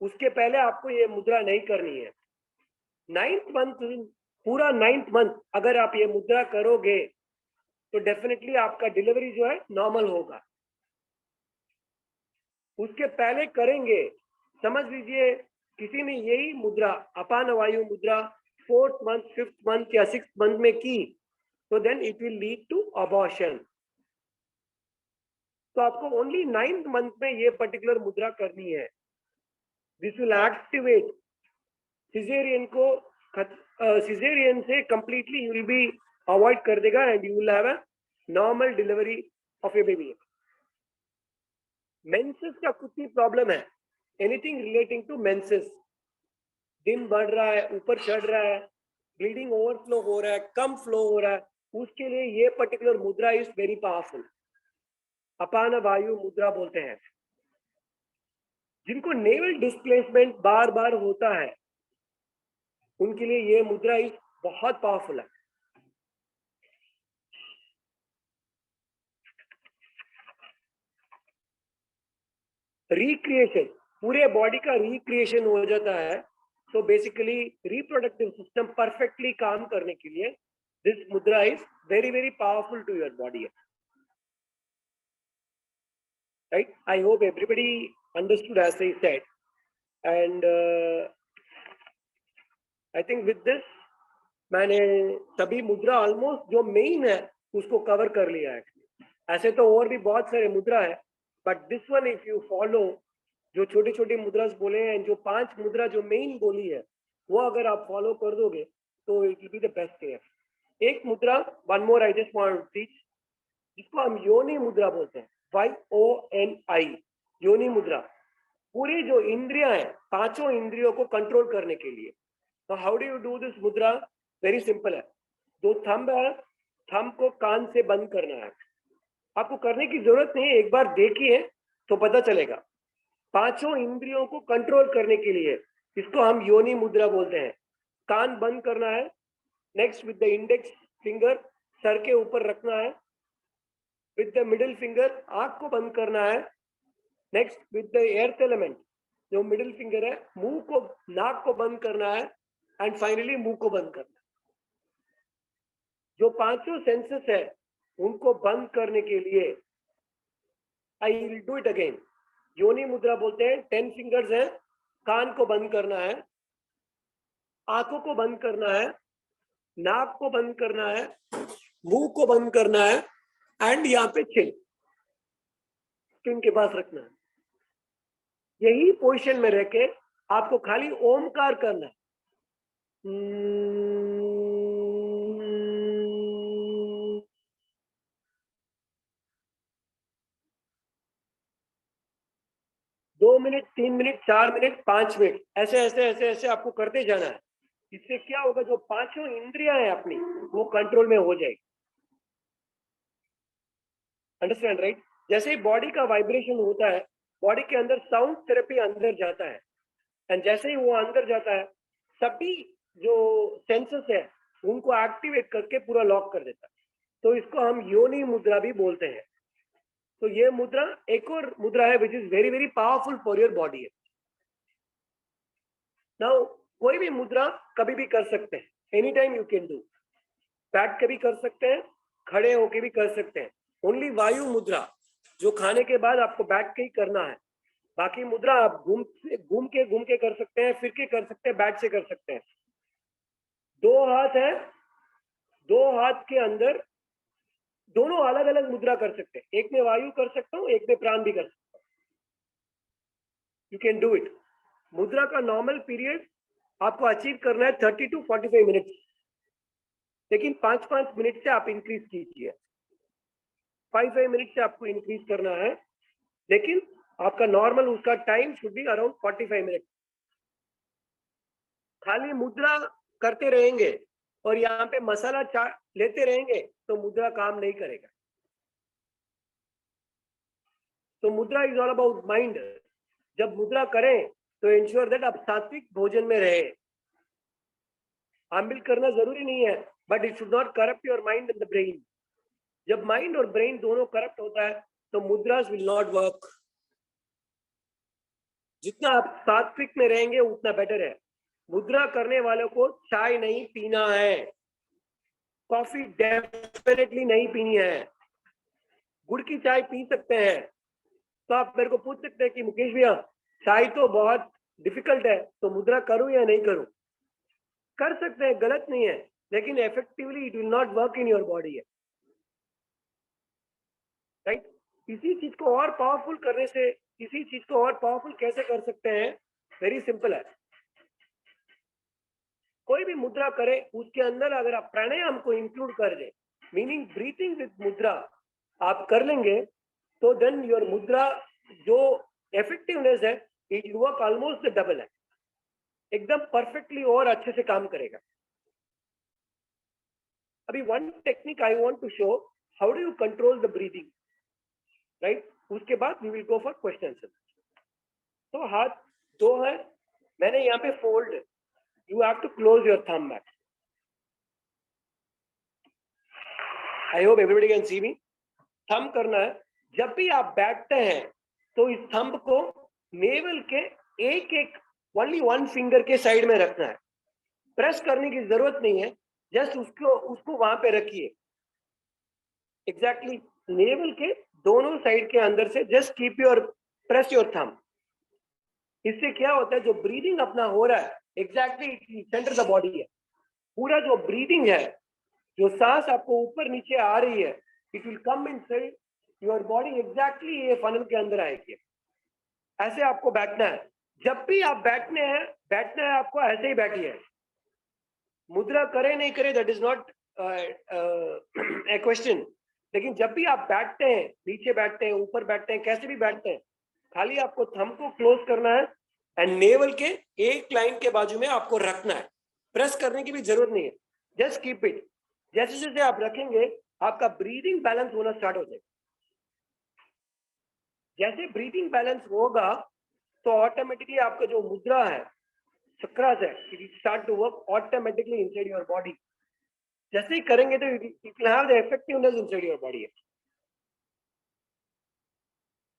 उसके पहले आपको ये मुद्रा नहीं करनी है। 9th मंथ, पूरा 9th मंथ अगर आप ये मुद्रा करोगे तो डेफिनेटली आपका डिलीवरी जो है नॉर्मल होगा। उसके पहले करेंगे, समझ लीजिए किसी ने यही मुद्रा अपान वायु मुद्रा 4th मंथ, 5th मंथ या 6th मंथ में की, तो then it will lead to abortion. तो आपको ओनली 9th मंथ में ये पर्टिकुलर मुद्रा करनी है। दिस विल एक्टिवेट सिजेरियन को, सिजेरियन से completely you will be avoid कर देगा and you will have a normal delivery of A baby. Menses का कुछ भी प्रॉब्लम है, एनीथिंग रिलेटिंग टू मेंसेस, दिन बढ़ रहा है, ऊपर चढ़ रहा है, ब्लीडिंग ओवरफ्लो हो रहा है, कम फ्लो हो रहा है, उसके लिए ये particular mudra is very powerful. अपान वायु मुद्रा बोलते हैं। जिनको नेवल डिस्प्लेसमेंट बार बार होता है, उनके लिए ये मुद्रा इज बहुत पावरफुल है। रिक्रिएशन, पूरे बॉडी का रिक्रिएशन हो जाता है। तो बेसिकली रिप्रोडक्टिव सिस्टम परफेक्टली काम करने के लिए this mudra is very very powerful to your body. Right? I hope everybody understood as I said, and I think with this मैंने सभी मुद्रा ऑलमोस्ट जो मेन है उसको कवर कर लिया है। ऐसे तो और भी बहुत सारे मुद्रा है, but this one if you follow, जो छोटी छोटी मुद्रा बोले हैं, जो 5 मुद्रा जो मेन बोली है, वो अगर आप फॉलो कर दोगे तो it will be the best thing. एक मुद्रा, one more I just want to teach, जिसको हम योनि मुद्रा बोलते हैं, YONI, योनि मुद्रा। पूरी जो इंद्रियां हैं, 5 इंद्रियों को कंट्रोल करने के लिए। तो how do you do this मुद्रा? वेरी सिंपल है। जो थंब है, थंब को कान से बंद करना है। आपको करने की जरूरत नहीं है, एक बार देखिए तो पता चलेगा। 5 इंद्रियों को कंट्रोल करने के लिए इसको हम योनि मुद्रा बोलते हैं। कान बंद करना है, next with the index finger sir के ऊपर रखना है, विद द मिडिल फिंगर आंख को बंद करना है, next with the earth element जो मिडिल फिंगर है, मुंह को, नाक को बंद करना है, एंड फाइनली मुंह को बंद करना है। जो 5 सेंसेस है उनको बंद करने के लिए I will do it again. योनि मुद्रा बोलते हैं, 10 फिंगर्स हैं, कान को बंद करना है, आंखों को बंद करना है, नाक को बंद करना है, मुंह को बंद करना है एंड यहाँ पे चिन के पास रखना है। यही पोजीशन में रह के आपको खाली ओमकार करना है। 2 मिनट, 3 मिनट, 4 मिनट, 5 मिनट, ऐसे ऐसे ऐसे ऐसे आपको करते जाना है। इससे क्या होगा, जो पांचों इंद्रियां हैं अपनी, वो कंट्रोल में हो जाएगी। Understand right? जैसे ही बॉडी का वाइब्रेशन होता है, बॉडी के अंदर साउंड थेरेपी अंदर जाता है, एंड जैसे ही वो अंदर जाता है, सभी जो सेंसेस है उनको एक्टिवेट करके पूरा लॉक कर देता है। तो इसको हम योनि मुद्रा भी बोलते हैं। तो ये मुद्रा एक और मुद्रा है विच is very very powerful for your body है। नाउ कोई भी मुद्रा कभी भी कर सकते हैं, any time you can do. बैठ के भी कर सकते हैं, खड़े होके भी कर सकते हैं। ओनली वायु मुद्रा जो खाने के बाद आपको बैठ के ही करना है। बाकी मुद्रा आप घूम के कर सकते हैं, फिर के कर सकते हैं, बैठ से कर सकते हैं। 2 हाथ है, 2 हाथ के अंदर दोनों अलग अलग मुद्रा कर सकते हैं। एक में वायु कर सकता हूँ, एक में प्राण भी कर सकता हूँ। You can do it. मुद्रा का नॉर्मल पीरियड आपको अचीव करना है 30 to 45 मिनट, लेकिन 5-5 मिनट से आप इंक्रीज कीजिए। 5 मिनट से आपको इंक्रीज करना है, लेकिन आपका नॉर्मल उसका time should be around 45 minute. खाली मुद्रा करते रहेंगे और यहाँ पे मसाला लेते रहेंगे तो मुद्रा काम नहीं करेगा। तो मुद्रा इज ऑल अबाउट माइंड। जब मुद्रा करें तो इंश्योर दैट आप सात्विक भोजन में रहे। आमिल करना जरूरी नहीं है, but it should not corrupt your mind and the brain. जब माइंड और ब्रेन दोनों करप्ट होता है तो मुद्रास विल नॉट वर्क। जितना आप सात्विक में रहेंगे उतना बेटर है। मुद्रा करने वालों को चाय नहीं पीना है, कॉफी डेफिनेटली नहीं पीनी है। गुड़ की चाय पी सकते हैं। तो आप मेरे को पूछ सकते हैं कि मुकेश भैया चाय तो बहुत डिफिकल्ट है, तो मुद्रा करूं या नहीं करूं? कर सकते हैं, गलत नहीं है, लेकिन effectively it will not work in your body है। राइट? इसी चीज को और पावरफुल करने से, इसी चीज को और पावरफुल कैसे कर सकते हैं? वेरी सिंपल है। कोई भी मुद्रा करे, उसके अंदर अगर आप प्राणायाम को इंक्लूड कर दें, मीनिंग ब्रीथिंग विद मुद्रा आप कर लेंगे, तो देन योर मुद्रा जो इफेक्टिवनेस है it will work almost double है, एकदम परफेक्टली और अच्छे से काम करेगा। अभी one technique I want to show, how do you control the breathing, right? उसके बाद we will go for question answer. तो हाथ 2 है, मैंने यहाँ पे fold, you have to close your thumb back. I hope everybody can see me. Thumb करना है। जब भी आप बैठते हैं तो इस थंब को नेवल के एक ओनली 1 फिंगर के साइड में रखना है। प्रेस करने की जरूरत नहीं है, जस्ट उसको वहां पे रखिए। एग्जैक्टली नेवल के दोनों साइड के अंदर से just keep your press your thumb. इससे क्या होता है, जो ब्रीदिंग अपना हो रहा है एग्जैक्टली सेंटर द बॉडी है। पूरा जो ब्रीदिंग है, जो सांस आपको ऊपर नीचे आ रही है, it will come inside your body, exactly ये फनल के अंदर आएगी। ऐसे आपको बैठना है। जब भी आप बैठना है आपको ऐसे ही बैठिए। मुद्रा करे नहीं करे that is not a question, लेकिन जब भी आप बैठते हैं, नीचे बैठते हैं, ऊपर बैठते हैं, कैसे भी बैठते हैं, खाली आपको थंब को क्लोज करना है एंड नेवल के एक लाइन के बाजू में आपको रखना है। प्रेस करने की भी जरूरत नहीं है, जस्ट कीप इट। जैसे जैसे आप रखेंगे आपका ब्रीदिंग बैलेंस होना स्टार्ट हो जाएगा। जैसे ब्रीदिंग बैलेंस होगा तो ऑटोमेटिकली आपका जो मुद्रा है, चक्रास है, it will start to work automatically inside your body. जैसे ही करेंगे तो it will have the effectiveness inside your body.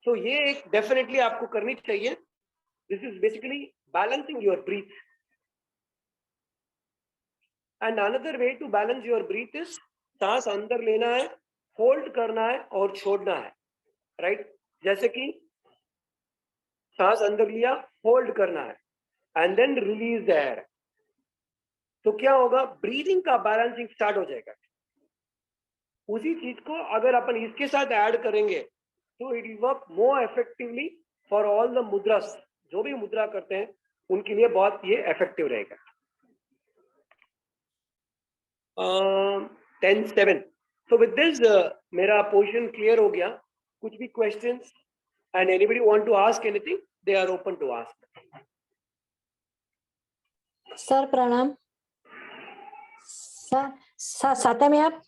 तो ये एक डेफिनेटली आपको करनी चाहिए। This is basically balancing your breath. And another way to balance your breath is, सांस अंदर लेना है, होल्ड करना है और छोड़ना है, राइट? जैसे कि सांस अंदर लिया, होल्ड करना है and then release the air. तो क्या होगा, ब्रीदिंग का बैलेंसिंग स्टार्ट हो जाएगा। उसी चीज को अगर अपन इसके साथ ऐड करेंगे तो it will work more effectively for all the mudras. जो भी मुद्रा करते हैं उनके लिए बहुत ये इफेक्टिव रहेगा। 10-7। So with this मेरा पोर्शन क्लियर हो गया। कुछ भी questions and anybody want to ask anything, they are open to ask. Sir प्रणाम। सर साथ में आप।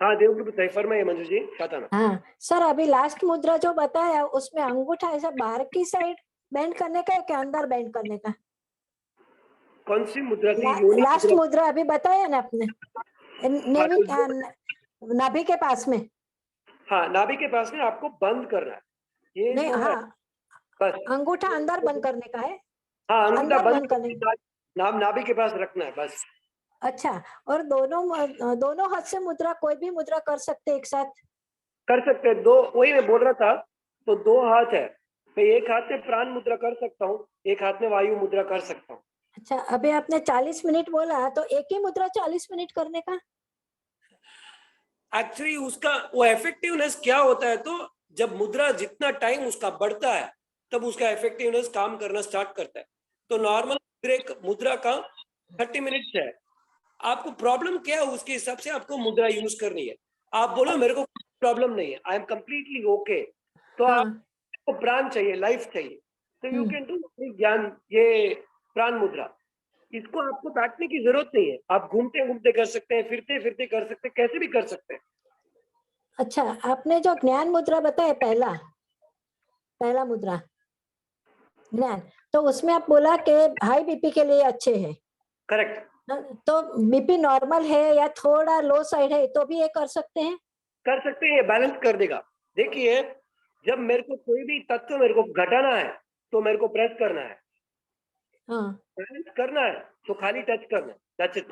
हाँ देवगुरु फरमाइए मंजू जी, बताना। हाँ सर, अभी लास्ट मुद्रा जो बताया उसमें अंगूठा ऐसा बाहर की साइड बेंड करने का है कि अंदर बेंड करने का? कौन सी मुद्रा थी? योनि लास्ट मुद्रा। मुद्रा अभी बताया ना आपने, नाभि के पास में। हाँ, नाभि के पास में आपको बंद करना है ये नहीं, जो है, हाँ, बस। अंगूठा अंदर बंद करने का है। हाँ, अंगूठा अंदर बंद बंद करने करके नाभि के पास रखना है बस। अच्छा, और दोनों हाथ से मुद्रा, कोई भी मुद्रा कर सकते एक साथ? कर सकते हैं। दो, वही मैं बोल रहा था, तो 2 हाथ है, मैं एक हाथ से प्राण मुद्रा कर सकता हूँ, एक हाथ में वायु मुद्रा कर सकता हूँ। अच्छा, अभी आपने 40 मिनट बोला, तो एक ही मुद्रा 40 मिनट करने का? एक्चुअली उसका वो इफेक्टिवनेस क्या होता है, तो जब मुद्रा जितना टाइम उसका बढ़ता है तब उसका इफेक्टिवनेस काम करना स्टार्ट करता है। तो नॉर्मल मुद्रा का 30 मिनट्स है। आपको प्रॉब्लम क्या है उसके हिसाब से आपको मुद्रा यूज करनी है। आप बोलो मेरे को प्रॉब्लम नहीं है, आई एम कंप्लीटली ओके, तो हाँ। आपको प्राण चाहिए, लाइफ चाहिए, तो यू हम्म। कैन डू ज्ञान ये प्राण मुद्रा। इसको आपको बैठने की जरूरत नहीं है, आप घूमते घूमते कर सकते हैं, फिरते फिरते कर सकते हैं, कैसे भी कर सकते हैं। अच्छा, आपने जो ज्ञान मुद्रा बताया, पहला मुद्रा ज्ञान, तो उसमें आप बोला कि हाई बीपी के लिए अच्छे है। करेक्ट। तो बीपी नॉर्मल है या थोड़ा लो साइड है तो भी ये कर सकते हैं? कर सकते हैं, ये बैलेंस कर देगा। देखिए, जब मेरे को कोई भी तत्व मेरे को घटाना है तो मेरे को प्रेस करना है, हाँ, बैलेंस करना है तो खाली टच करना है, दैट्स इट।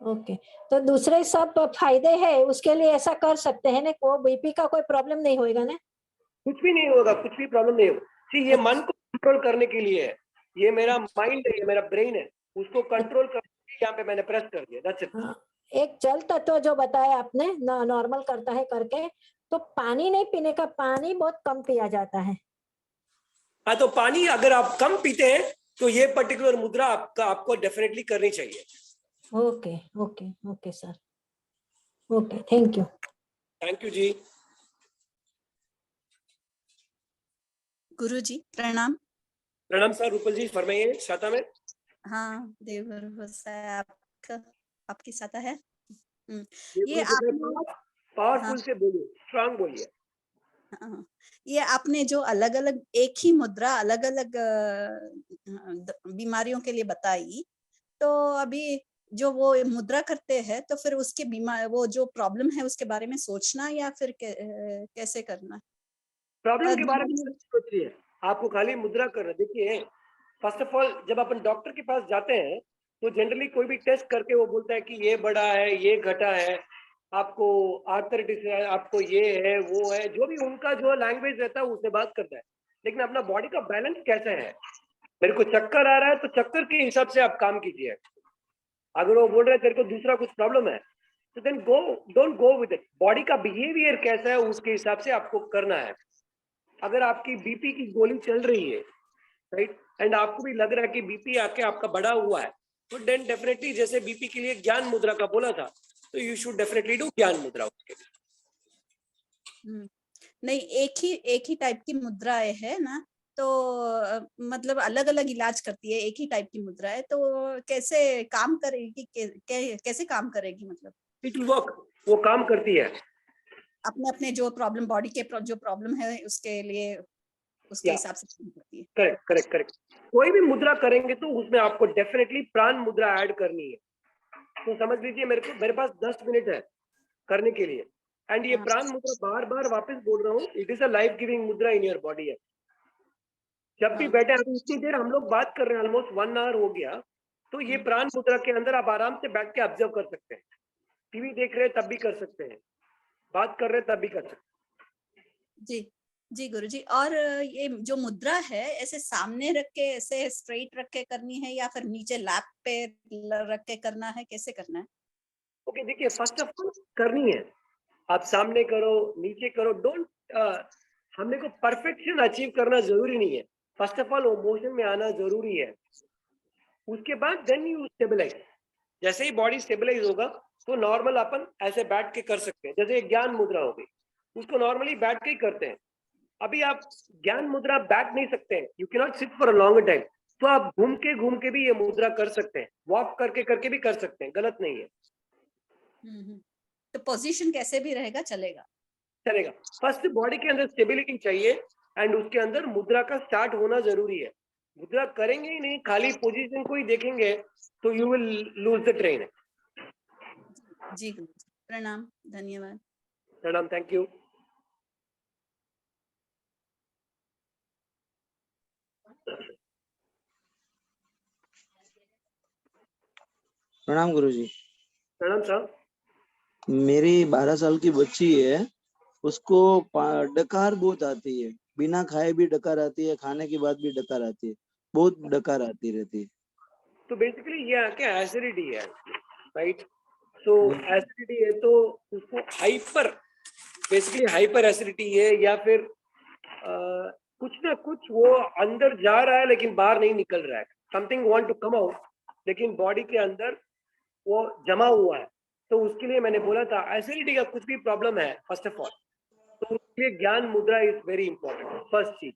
ओके। तो दूसरे सब फायदे हैं उसके लिए ऐसा कर सकते हैं ना, वो बीपी का कोई प्रॉब्लम नहीं होएगा ना? कुछ भी नहीं होगा, कुछ भी प्रॉब्लम नहीं होगा। See, ये मन को कंट्रोल करने के लिए है, ये मेरा माइंड है, ये मेरा ब्रेन है, उसको कंट्रोल करने के लिए यहाँ पे मैंने प्रेस कर दिया, दैट्स इट। हाँ, एक जल तत्व जो बताया आपने नॉर्मल करता है करके, तो पानी नहीं पीने का, पानी बहुत कम पिया जाता है। हाँ, तो पानी अगर आप कम पीते हैं तो ये पर्टिकुलर मुद्रा आपको डेफिनेटली करनी चाहिए। Okay okay okay sir, okay, thank you. Thank you जी। गुरुजी प्रणाम। प्रणाम सर, रूपल जी फरमाइए, शाता में। हाँ, देवगुरु आपकी साथा है। ये पावरफुल हाँ, से बोलिए, स्ट्रांग बोलिए। हाँ, ये आपने जो अलग अलग एक ही मुद्रा अलग अलग बीमारियों के लिए बताई, तो अभी जो वो मुद्रा करते हैं तो फिर उसके बीमार वो जो प्रॉब्लम है उसके बारे में सोचना या फिर कैसे करना? प्रॉब्लम के बारे में सोचिए, आपको खाली मुद्रा करना। देखिए, फर्स्ट ऑफ ऑल जब अपन डॉक्टर के पास जाते हैं तो जनरली कोई भी टेस्ट करके वो बोलता है कि ये बड़ा है, ये घटा है, आपको आर्थराइटिस है, आपको ये है, वो है, जो भी उनका जो लैंग्वेज रहता है उससे बात करता है। लेकिन अपना बॉडी का बैलेंस कैसा है, मेरे को चक्कर आ रहा है तो चक्कर के हिसाब से आप काम कीजिए। अगर वो बोल रहे हैं तेरे को दूसरा कुछ प्रॉब्लम है तो then don't go with it. Body का बिहेवियर कैसा है उसके हिसाब से आपको करना है। अगर आपकी बीपी की गोली चल रही है, राइट, एंड आपको भी लग रहा है कि बीपी आके आपका बढ़ा हुआ है, तो देन डेफिनेटली जैसे बीपी के लिए ज्ञान मुद्रा का बोला था, तो यू शुड डेफिनेटली डू ज्ञान मुद्रा उसके लिए। नहीं, एक ही टाइप की मुद्राएं है ना, तो मतलब अलग अलग इलाज करती है। एक ही टाइप की मुद्रा है तो कैसे काम करेगी, कैसे काम करेगी? मतलब इट विल वर्क, वो काम करती है। अपने अपने जो प्रॉब्लम, बॉडी के जो प्रॉब्लम है उसके लिए उसके हिसाब से काम करती है। Correct correct correct. कोई भी मुद्रा करेंगे तो उसमें आपको डेफिनेटली प्राण मुद्रा ऐड करनी है। तो समझ लीजिए मेरे पास 10 मिनट है करने के लिए, एंड ये प्राण मुद्रा बार बार वापस बोल रहा हूँ, it is a life giving मुद्रा इन योर बॉडी है। जब भी बैठे, अभी इतनी देर हम लोग बात कर रहे हैं, ऑलमोस्ट 1 आवर हो गया, तो ये प्राण मुद्रा के अंदर आप आराम से बैठ के ऑब्जर्व कर सकते हैं। टीवी देख रहे हैं तब भी कर सकते हैं, बात कर रहे हैं तब भी कर सकते हैं। जी जी गुरुजी, और ये जो मुद्रा है ऐसे सामने रख के ऐसे स्ट्रेट रख के करनी है या फिर नीचे लैप पे रख के करना है, कैसे करना है? ओके, देखिए फर्स्ट ऑफ ऑल करनी है, आप सामने करो, नीचे करो, डोंट हमने को परफेक्शन अचीव करना जरूरी नहीं है। फर्स्ट ऑफ ऑल मोशन में आना जरूरी है, उसके बाद देन यू स्टेबलाइज। जैसे ही बॉडी स्टेबलाइज होगा तो नॉर्मल अपन ऐसे बैठ के कर सकते हैं। जैसे एक ज्ञान मुद्रा हो गई, उसको नॉर्मली बैठ के ही करते हैं। अभी आप ज्ञान मुद्रा बैठ नहीं सकते हैं, you can not sit for a long time, तो आप घूम के भी ये मुद्रा कर सकते हैं, वॉक करके भी कर सकते हैं, गलत नहीं है, तो पोजीशन कैसे भी रहेगा चलेगा? चलेगा। फर्स्ट बॉडी के अंदर स्टेबिलिटी चाहिए एंड उसके अंदर मुद्रा का स्टार्ट होना जरूरी है। मुद्रा करेंगे ही नहीं, खाली पोजीशन को ही देखेंगे तो you will lose the train. जी गुरुजी, प्रणाम, धन्यवाद। प्रणाम, थैंक यू। प्रणाम गुरुजी। प्रणाम साहब। मेरी 12 साल की बच्ची है, उसको डकार बहुत आती है, बिना खाए भी डकार आती है, खाने के बाद भी डकार आती है, बहुत डकार आती रहती है। तो बेसिकली ये क्या एसिडिटी है, राइट? तो एसिडिटी है तो उसको बेसिकली हाइपर एसिडिटी है, या फिर कुछ ना कुछ वो अंदर जा रहा है लेकिन बाहर नहीं निकल रहा है, something want to come out लेकिन बॉडी के अंदर वो जमा हुआ है। तो उसके लिए मैंने बोला था एसिडिटी का कुछ भी प्रॉब्लम है फर्स्ट ऑफ ऑल, तो उसके लिए ज्ञान मुद्रा इज वेरी इंपॉर्टेंट फर्स्ट चीज।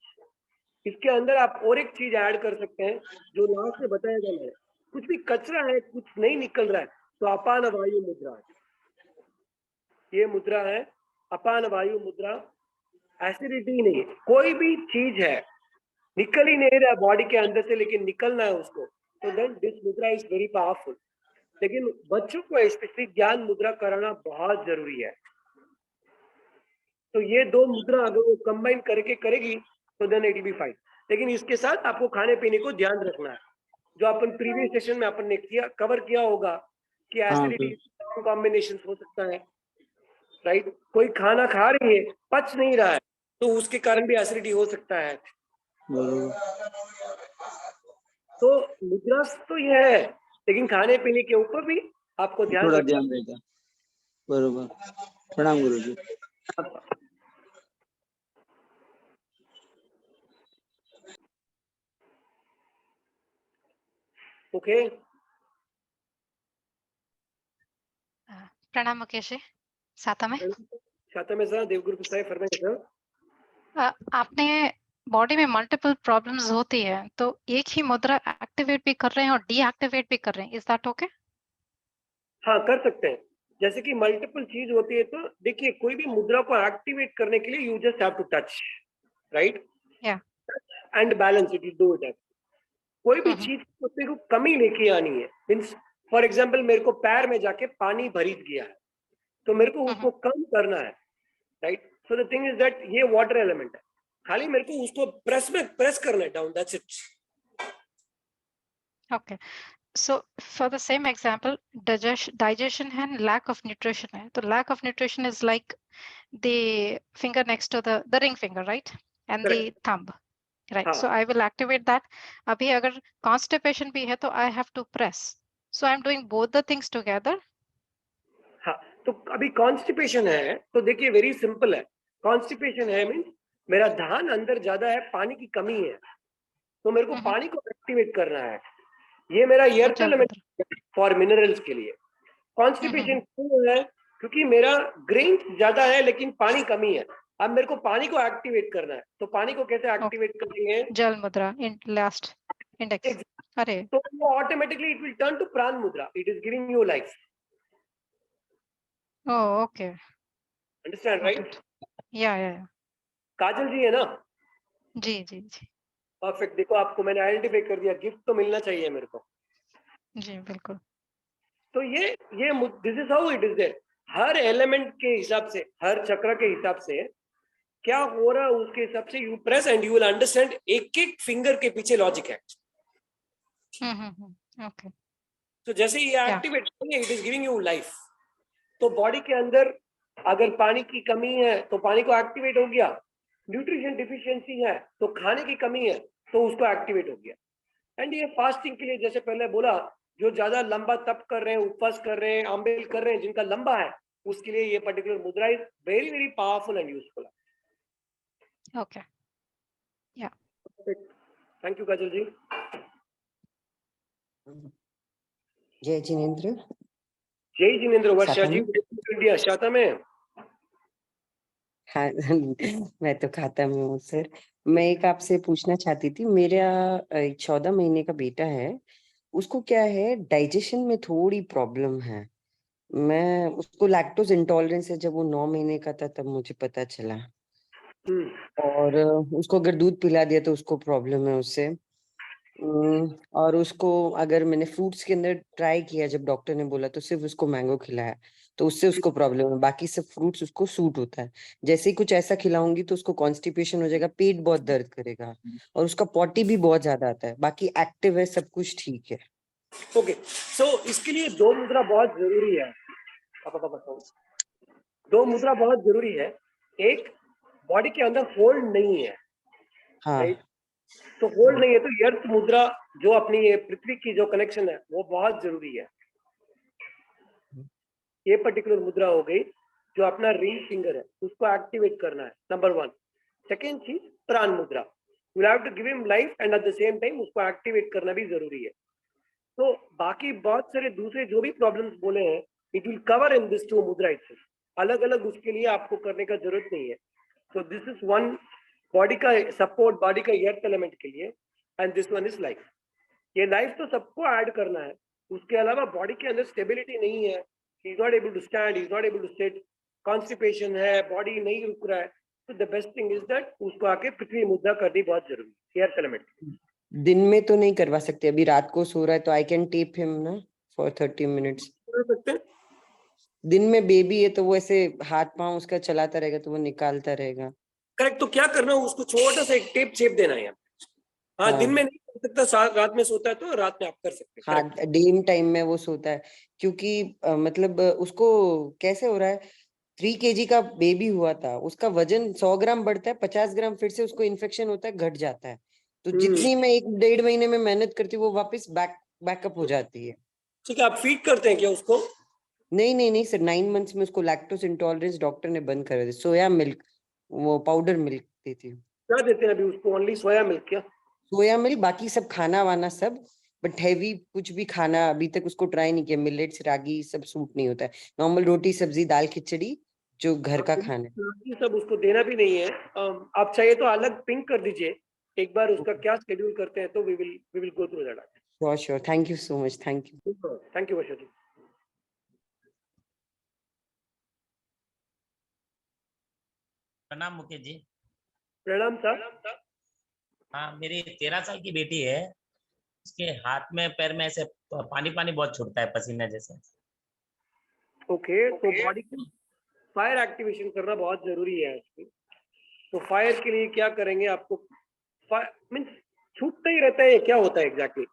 इसके अंदर आप और एक चीज ऐड कर सकते हैं जो लास्ट में बताया गया है, कुछ भी कचरा है, कुछ नहीं निकल रहा है, तो अपान वायु मुद्रा है, ये मुद्रा है अपान वायु मुद्रा। एसिडिटी नहीं, कोई भी चीज है निकल ही नहीं रहा बॉडी के अंदर से लेकिन निकलना है उसको, तो then this mudra is very powerful. लेकिन बच्चों को स्पेशली ज्ञान मुद्रा कराना बहुत जरूरी है। तो ये दो मुद्रा अगर वो कंबाइन करके करेगी तो then it will be fine. लेकिन इसके साथ आपको खाने पीने को ध्यान रखना है, जो अपन प्रीवियस सेशन में अपन ने कवर किया होगा कि एसिडिटी कॉम्बिनेशन हो सकता है, राइट? कोई खाना खा रही है, पच नहीं रहा है, तो उसके कारण भी एसिडिटी हो सकता है। तो मुद्रा तो ये है, लेकिन खाने पीने के ऊपर भी आपको ध्यान थोड़ा रखना ध्यान रहेगा। बरोबर। प्रणाम गुरुजी। ओके। प्रणाम मुकेश जी, साता में छाता में सर देवगुरु साहब फरमाइए सर। आपने बॉडी में मल्टीपल प्रॉब्लम्स होती है तो एक ही मुद्रा एक्टिवेट भी कर रहे हैं और डीएक्टिवेट भी कर रहे हैं, इज दैट ओके? हाँ, कर सकते हैं। जैसे कि मल्टीपल चीज होती है तो देखिए कोई भी मुद्रा को एक्टिवेट करने के लिए you just have to touch, right? या and balance it, do it. कोई भी चीज को कमी लेके आनी है, मीन्स फॉर एग्जाम्पल मेरे को पैर में जाके पानी भरीत गया है तो मेरे को उसको कम करना है, right? So the thing is that ये वाटर एलिमेंट है, खाली मेरे को उसको प्रेस करना है down, that's it. Okay, so for the same example digestion है, लैक ऑफ न्यूट्रिशन है, तो lack of nutrition is like the finger next to the ring finger, right? And the thumb, right? So I will activate that. अभी अगर constipation भी है तो I have to press, so I'm doing both the things together. हाँ, तो अभी constipation है तो देखिए वेरी सिंपल है। कॉन्स्टिपेशन है मीन्स मेरा धान अंदर ज्यादा है, पानी की कमी है, तो मेरे को पानी को एक्टिवेट करना है। ये मेरा अर्थ एलिमेंट फॉर मिनरल्स के लिए। कॉन्स्टिपेशन क्यों है? क्योंकि मेरा ग्रेन ज्यादा है लेकिन पानी कमी है, अब मेरे को पानी को एक्टिवेट करना है, तो पानी को कैसे एक्टिवेट करेंगे? जल मुद्रा इन लास्ट इंडेक्स। अरे तो वो automatically it will turn to prana mudra, it is giving you life. Oh okay, understand, right? या काजल जी है ना? जी जी जी परफेक्ट। देखो आपको मैंने आइडेंटिफाई कर दिया, गिफ्ट तो मिलना चाहिए मेरे को। जी बिल्कुल। तो ये this is how it is there. हर एलिमेंट के हिसाब से, हर चक्र के हिसाब से क्या हो रहा है उसके हिसाब से you press and you will understand. एक एक फिंगर के पीछे लॉजिक है। ओके, तो जैसे ये एक्टिवेट करेंगे it is giving you life. तो बॉडी के अंदर अगर पानी की कमी है तो पानी को एक्टिवेट हो गया, न्यूट्रिशन डिफिशियंसी है तो खाने की कमी है तो उसको एक्टिवेट हो गया। एंड ये फास्टिंग के लिए जैसे पहले बोला, जो ज्यादा लंबा तप कर रहे हैं, उपवास कर रहे हैं, आंबेल कर रहे हैं, जिनका लंबा है, उसके लिए ये particular mudra is very very powerful and useful. Okay. Yeah. Thank you Kajal ji. जय जिनेंद्र। जय जिनेंद्र। वर्षा जी, शातम। इंडिया शाता में। हाँ मैं तो खाता में हूँ सर। मैं एक आपसे पूछना चाहती थी, मेरा 14 महीने का बेटा है, उसको क्या है डाइजेशन में थोड़ी प्रॉब्लम है। मैं उसको लैक्टोज इंटॉलरेंस है, जब वो 9 महीने का था तब मुझे पता चला। और उसको अगर दूध पिला दिया तो उसको प्रॉब्लम है उससे। और उसको अगर मैंने फ्रूट्स के अंदर ट्राई किया, जब डॉक्टर ने बोला तो सिर्फ उसको मैंगो खिलाया, तो उससे उसको प्रॉब्लम है। बाकी सब फ्रूट्स उसको सूट होता है। जैसे ही कुछ ऐसा खिलाऊंगी तो उसको कॉन्स्टिपेशन हो जाएगा, पेट बहुत दर्द करेगा और उसका पॉटी भी बहुत ज्यादा आता है। बाकी एक्टिव है, सब कुछ ठीक है। ओके, सो इसके लिए दो मुद्रा बहुत जरूरी है। दो मुद्रा बहुत जरूरी है। एक, बॉडी के अंदर होल्ड नहीं है। हाँ। राइट, तो होल्ड नहीं है तो अर्थ मुद्रा, जो अपनी ये पृथ्वी की जो कनेक्शन है, वो बहुत जरूरी है। ये पर्टिकुलर मुद्रा हो गई, जो अपना रिंग फिंगर है उसको एक्टिवेट करना है, नंबर 1। सेकेंड चीज, प्राण मुद्रा। You have to give him life and at the same time उसको एक्टिवेट करना भी जरूरी है। तो बाकी बहुत सारे दूसरे जो भी प्रॉब्लम्स बोले हैं, it will cover in this 2 मुद्रा इटसेल्फ। अलग अलग उसके लिए आपको करने का जरूरत नहीं है। So this is one body का सपोर्ट, बॉडी का अर्थ एलिमेंट के लिए, and this one is life. ये लाइफ तो सबको ऐड करना है, उसके अलावा बॉडी के अंदर स्टेबिलिटी नहीं है, he is not able to stand, he is not able to sit, constipation है, बॉडी नहीं रुक रहा है, तो the best thing is that उसको आके पृथ्वी मुद्रा करनी बहुत जरूरी है, अर्थ एलिमेंट। दिन में तो नहीं करवा सकते, अभी रात को सो रहा है तो आई कैन टेप हिम ना फॉर 30 मिनट्स। कर सकते हैं। दिन में बेबी है तो वो ऐसे हाथ पांव उसका चलाता रहेगा तो वो निकालता रहेगा। करेक्ट, तो क्या करना है, उसको छोटा सा एक टेप चेप देना है यहाँ। हाँ, दिन में नहीं कर सकता, रात में सोता है तो रात में आप कर सकते हैं। हाँ, डेम टाइम में वो सोता है, क्योंकि मतलब उसको कैसे हो रहा है, 3 kg का बेबी हुआ था, उसका वजन 100 ग्राम बढ़ता है, 50 ग्राम फिर से उसको इन्फेक्शन होता है, घट जाता है। तो जितनी मैं 1-1.5 महीने में मेहनत करती हूँ वो वापस बैकअप हो जाती है। ठीक है, आप फीड करते हैं क्या उसको? नहीं सर, 9 मंथ्स में उसको लैक्टोज इंटॉलरेंस डॉक्टर ने बंद कर दिया। सोया मिल्क, वो पाउडर मिल्क देती हूँ। क्या देते हैं अभी उसको? ओनली सोया मिल्क क्या? सोया मिल्क, बाकी सब खाना वाना सब, बट हैवी कुछ भी खाना अभी तक उसको ट्राई नहीं किया। मिलेट्स, रागी सब सूट नहीं होता है। नॉर्मल रोटी सब्जी दाल खिचड़ी जो घर का खाना है, ये सब उसको देना भी नहीं है। आप चाहिए तो अलग पिंक कर दीजिए, एक बार उसका क्या शेड्यूल करते हैं तो we will go through that. Sure. Thank you so much. Thank you. Thank you Varsha ji. प्रणाम मुकेश जी। प्रणाम सर। हाँ, मेरी 13 साल की बेटी है, उसके हाथ में पैर में ऐसे पानी पानी बहुत छूटता है, पसीना जैसे। ओके, तो बॉडी की फायर एक्टिवेशन करना बहुत जरूरी है उसकी। तो फायर के लिए क्या करेंगे? आपको मीन्स छूटता ही रहता है, क्या होता है एग्जैक्टली?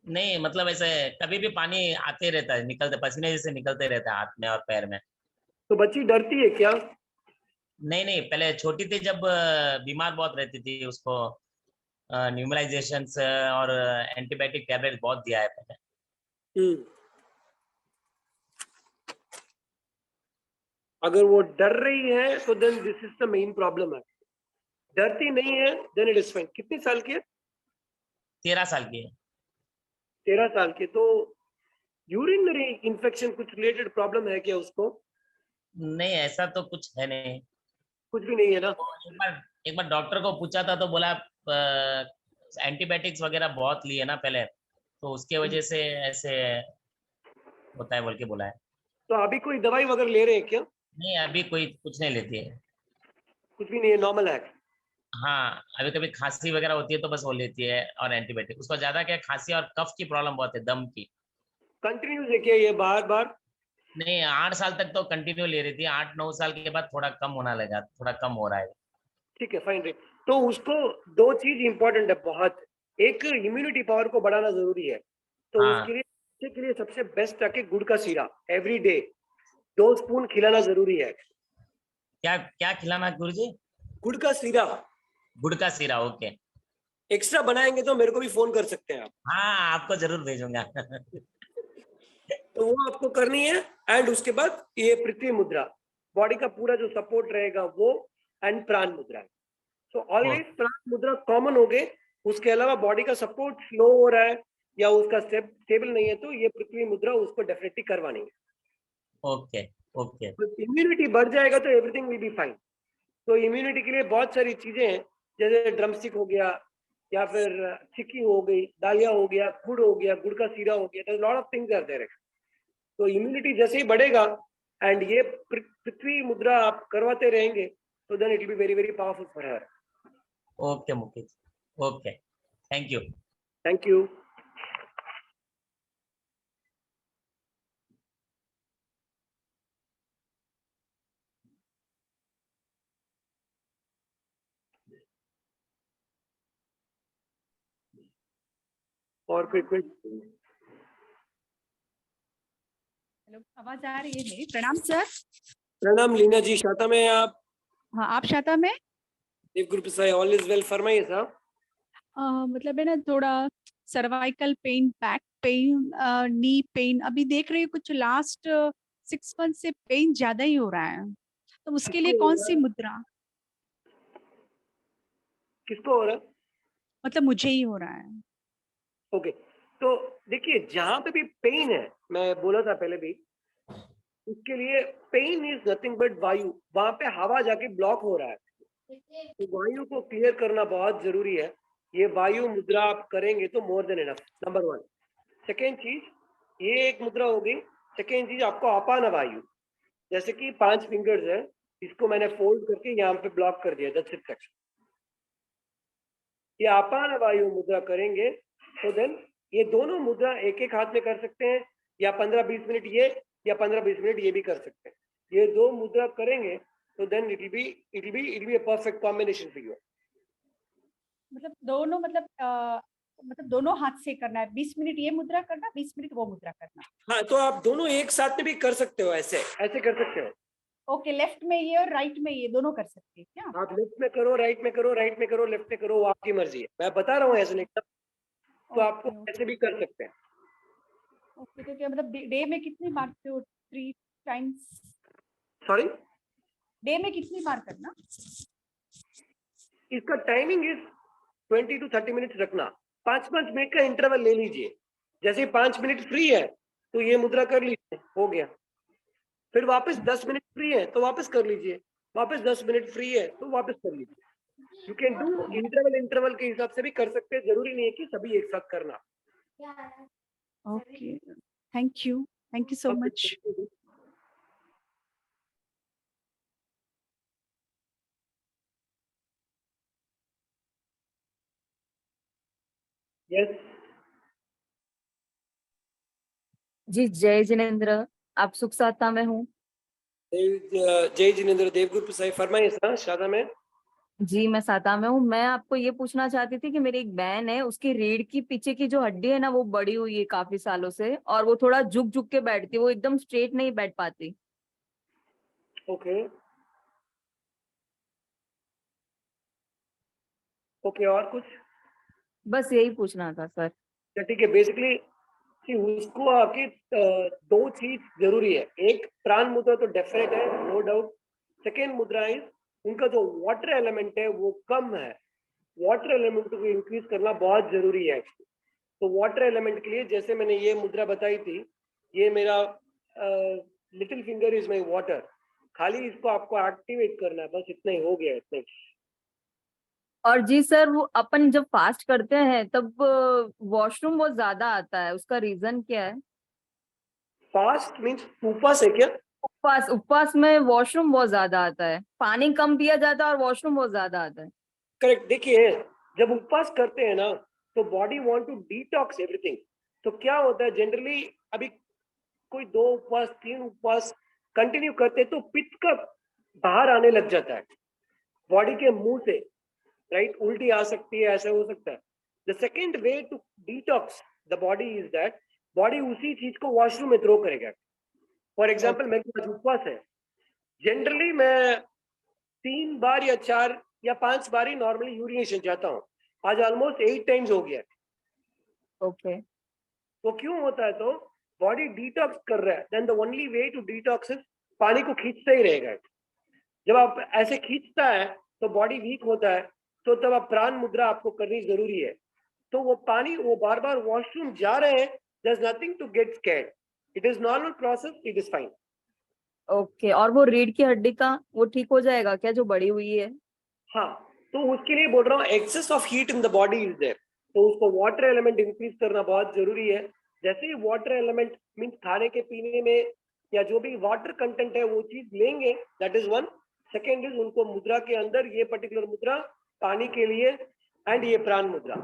नहीं मतलब ऐसे कभी भी पानी आते रहता है, निकलते पसीने जैसे निकलते रहता है हाथ में और पैर में। तो बच्ची डरती है क्या? नहीं, पहले छोटी थी जब बीमार बहुत रहती थी, उसको न्यूमराइजेशन और एंटीबायोटिक टैबलेट बहुत दिया है पहले। अगर वो डर रही है तो then this is the main problem है। डरती नहीं है देन इट इज फाइन। कितनी साल की है? 13 साल की है। 13 साल की। तो यूरिनरी इन्फेक्शन कुछ रिलेटेड प्रॉब्लम है क्या उसको? नहीं, ऐसा तो कुछ है नहीं। कुछ भी नहीं है ना? एक बार डॉक्टर को पूछा था तो बोला एंटीबायोटिक्स वगैरह बहुत लिए ना पहले, तो उसके वजह से ऐसे होता है बोल के बोला है। तो अभी कोई दवाई वगैरह ले रहे हैं क्या? नहीं, अभी कोई कुछ नहीं लेती है। कुछ भी नहीं है, नॉर्मल है। हाँ, अभी कभी खांसी वगैरह होती है तो बस वो लेती है, और एंटीबायोटिक। उसको ज्यादा क्या खांसी और कफ की प्रॉब्लम बहुत है, दम की। कंटिन्यूस है क्या ये बार बार? नहीं, 8 साल तक तो कंटिन्यू ले रही थी, 8-9 साल के बाद थोड़ा कम होना लगा, थोड़ा कम हो रहा है। ठीक है, फाइन। तो उसको 2 चीज इंपॉर्टेंट है बहुत। एक, इम्यूनिटी पावर को बढ़ाना जरूरी है। तो हाँ। उसके लिए सबसे बेस्ट है कि गुड़ का सीरा एवरी डे 2 स्पून खिलाना जरूरी है। क्या क्या खिलाना गुरुजी? गुड़ का सीरा गुड़ का सीरा, ओके। एक्स्ट्रा बनाएंगे तो मेरे को भी फोन कर सकते हैं आप। हाँ, आपको जरूर भेजूंगा। तो वो आपको करनी है। एंड उसके बाद ये पृथ्वी मुद्रा, बॉडी का पूरा जो सपोर्ट रहेगा वो, एंड प्राण मुद्रा। सो ऑलवेज प्राण मुद्रा कॉमन हो गए। उसके अलावा बॉडी का सपोर्ट स्लो हो रहा है या उसका स्टेबल नहीं है तो ये पृथ्वी मुद्रा उसको डेफिनेटली करवानी है। Okay okay. इम्यूनिटी बढ़ जाएगा तो एवरीथिंग विल बी फाइन। तो इम्यूनिटी के लिए बहुत सारी चीजें हैं, जैसे ड्रमस्टिक हो गया या फिर चिक्की हो गई, दालिया हो गया, गुड़ का सीरा हो गया, lot of things are there. तो इम्यूनिटी जैसे ही बढ़ेगा एंड ये पृथ्वी मुद्रा आप करवाते रहेंगे तो then it will be very very powerful for her. Okay Mukesh, okay, thank you. Thank you. और कोई क्वेश्चन? हेलो, आवाज आ रही है मेरी? प्रणाम सर। प्रणाम लीना जी, शाता में आप? हाँ, आप शाता में? देव Guru Prasad, all is well, फरमाइए साहब। मतलब है ना, थोड़ा cervical pain, back pain, knee pain, अभी देख रही हूँ कुछ लास्ट 6 मंथ से पेन ज्यादा ही हो रहा है, तो उसके लिए कौन सी मुद्रा? किसको हो रहा है? मतलब मुझे ही हो रहा है। ओके, तो देखिए जहां पे भी पेन है, मैं बोला था पहले भी, उसके लिए पेन इज नथिंग बट वायु, वहां पे हवा जाके ब्लॉक हो रहा है, तो वायु को क्लियर करना बहुत जरूरी है। ये वायु मुद्रा आप करेंगे तो more than enough, number 1। Second चीज, ये एक मुद्रा हो गई। सेकेंड चीज, आपको अपान वायु, जैसे कि 5 फिंगर्स है, इसको मैंने फोल्ड करके यहाँ पे ब्लॉक कर दिया, दैट्स इट। ये अपान वायु मुद्रा करेंगे तो देन ये दोनों मुद्रा एक एक हाथ में कर सकते हैं, या 15-20 मिनट ये, या 15-20 मिनट ये भी कर सकते हैं। ये दो मुद्रा करेंगे तो then it will be a perfect combination for you. मतलब दोनों, मतलब दोनों हाथ से करना है? 20 मिनट ये मुद्रा करना, 20 मिनट वो मुद्रा करना? हाँ, तो आप दोनों एक साथ में भी कर सकते हो, ऐसे ऐसे कर सकते हो। ओके, लेफ्ट में ये और राइट में ये दोनों कर सकते हैं क्या? आप लेफ्ट में करो, राइट में करो, राइट में करो, लेफ्ट में करो, वो आपकी मर्जी है। मैं बता रहा हूँ ऐसे नहीं, तो आपको ऐसे भी कर सकते हैं। ओके, तो क्या मतलब डे में कितनी मारते हो? 3 टाइम्स? सॉरी, डे में कितनी बार करना? इसका टाइमिंग इज 20 to 30 मिनट रखना। 5-5 मिनट का इंटरवल ले लीजिए। जैसे 5 मिनट फ्री है तो ये मुद्रा कर लीजिए, हो गया। फिर वापस 10 मिनट फ्री है तो वापस कर लीजिए, वापस 10 मिनट फ्री है तो वापस कर लीजिए। यू कैन डू इंटरवल के हिसाब से भी कर सकते हैं, जरूरी नहीं है कि सभी एक साथ करना। Okay, thank you so much. Yes जी, जय जिनेंद्र, आप सुख साता में हूँ। जय जिनेंद्र, देवगुरु प्रसाद, फरमाइए सर। शादा में? जी, मैं साता में हूँ। मैं आपको ये पूछना चाहती थी कि मेरी एक बहन है, उसकी रीढ़ की पीछे की जो हड्डी है ना, वो बड़ी हुई है काफी सालों से, और वो थोड़ा झुक झुक के बैठती है, वो एकदम स्ट्रेट नहीं बैठ पाती। ओके ओके, और कुछ? बस यही पूछना था सर। ठीक है, बेसिकली उसको आपकी 2 चीज जरूरी है। एक प्राण मुद्रा तो डेफिनेट है, नो डाउट। सेकेंड मुद्रा इज उनका जो वाटर एलिमेंट है वो कम है, वाटर एलिमेंट को इंक्रीज करना बहुत जरूरी है। तो वाटर एलिमेंट के लिए जैसे मैंने ये मुद्रा बताई थी, ये मेरा little finger is my water, खाली इसको आपको एक्टिवेट करना है, बस इतना ही, हो गया इतना ही। और जी सर, वो अपन जब फास्ट करते हैं तब वॉशरूम बहुत ज्यादा आता है, उसका रीजन क्या है? फास्ट मीन्स उपवास है क्या? उपवास में वॉशरूम बहुत ज्यादा आता है, पानी कम पिया जाता है और वॉशरूम बहुत ज्यादा आता है। करेक्ट। देखिए, जब उपवास करते हैं ना तो body want to detox everything. तो क्या होता है जनरली, अभी कोई 2 उपवास 3 उपवास कंटिन्यू करते हैं तो पित्त का बाहर आने लग जाता है बॉडी के मुंह से, राइट? उल्टी आ सकती है, ऐसा हो सकता है। The second way to detox the body is that body उसी चीज को वॉशरूम में थ्रो करेगा। फॉर एग्जाम्पल, मेरे पास उपवास है, जनरली मैं 3 बार या 4 या 5 बार ही नॉर्मली यूरिनेशन जाता हूँ। आज ऑलमोस्ट 8 टाइम्स हो गया। ओके वो क्यों होता है? तो बॉडी डिटॉक्स कर रहा है, then the only way to detox is पानी को खींचता ही रहेगा। जब आप ऐसे खींचता है तो बॉडी वीक होता है, तो तब आप प्राण मुद्रा आपको करनी जरूरी है। तो वो पानी, वो बार बार वॉशरूम जा रहे हैं, there's nothing to get scared, it is normal process, it is fine। Okay और वो रीढ़ की हड्डी का वो ठीक हो जाएगा क्या जो बड़ी हुई है? हाँ, तो उसके लिए बोल रहा हूँ excess of heat in the body is there, तो उसको वाटर एलिमेंट इंक्रीज करना बहुत जरूरी है। जैसे ही वाटर एलिमेंट मीन्स खाने के पीने में या जो भी वाटर कंटेंट है वो चीज लेंगे, that is one. Second is उनको मुद्रा के अंदर ये पर्टिकुलर मुद्रा पानी के लिए, एंड ये प्राण मुद्रा,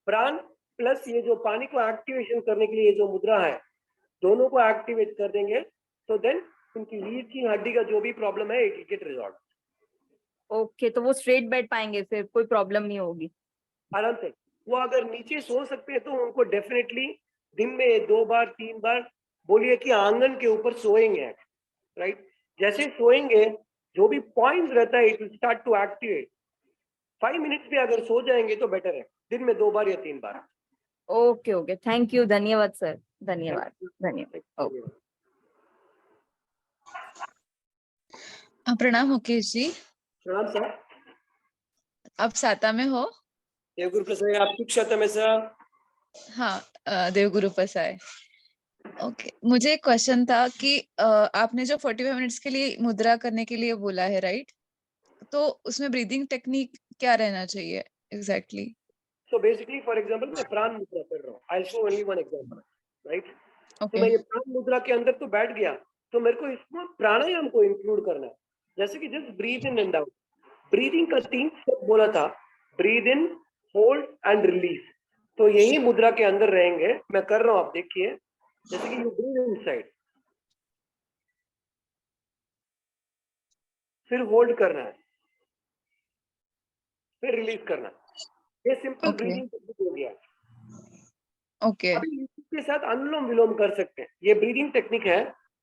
प्राण प्लस ये जो पानी को एक्टिवेशन करने के लिए जो मुद्रा है, दोनों को एक्टिवेट कर देंगे, तो देन उनकी रीढ़ की हड्डी का जो भी प्रॉब्लम है इट गेट रिजॉल्व। ओके तो वो स्ट्रेट बैठ पाएंगे, फिर कोई प्रॉब्लम नहीं होगी आराम से। वो अगर नीचे सो सकते हैं तो उनको डेफिनेटली दिन में 2 बार 3 बार बोलिए कि आंगन के ऊपर सोएंगे, राइट? जैसे सोएंगे जो भी पॉइंट रहता है it will start to activate. 5 minutes भी अगर सो जाएंगे तो बेटर है, दिन में 2 बार या 3 बार। ओके ओके थैंक यू, धन्यवाद सर, धन्यवाद धन्यवाद। ओके प्रणाम मुकेश जी। प्रणाम सर। आप साता में हो? देवगुरु प्रसाद, आप किस क्षेत्र में सर? हाँ, देवगुरु प्रसाद। ओके, मुझे एक क्वेश्चन था कि आपने जो 45 मिनट्स के लिए मुद्रा करने के लिए बोला है, राइट? तो उसमें ब्रीदिंग टेक्निक क्या रहना चाहिए exactly? So basically, for example, मैं प्राण मुद्रा कर रहा हूँ। I'll show only one example, right? तो Okay. मैं ये प्राण मुद्रा के अंदर तो बैठ गया, तो मेरे को इसमें प्राणायाम को इंक्लूड करना है। जैसे कि just breathe in and out, breathing का 3 स्टेप बोला था, breathe in, hold and release. तो यही मुद्रा के अंदर रहेंगे। मैं कर रहा हूँ, आप देखिए। जैसे कि यू ब्रीद इनसाइड, फिर होल्ड करना है, फिर रिलीज करना है। ये सिंपल ब्रीदिंग टेक्निक हो गया। ओके अभी इसके साथ अनुलोम विलोम कर सकते हैं। ये ब्रीदिंग टेक्निक है,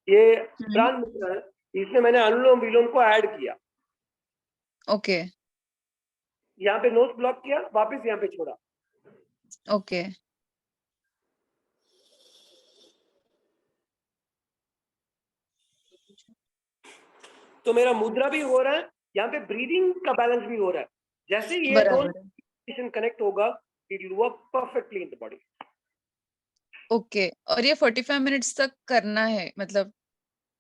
ये प्राण मुद्रा है, इसमें मैंने अनुलोम विलोम को ऐड किया। ओके यहाँ पे नोज ब्लॉक किया, वापस यहाँ पे छोड़ा। ओके तो मेरा मुद्रा भी हो रहा है, यहाँ पे ब्रीदिंग का बैलेंस भी हो रहा है। जैसे ये दोनों कनेक्ट होगा, it will work perfectly in the body. Okay और ये 45 मिनट्स तक करना है, मतलब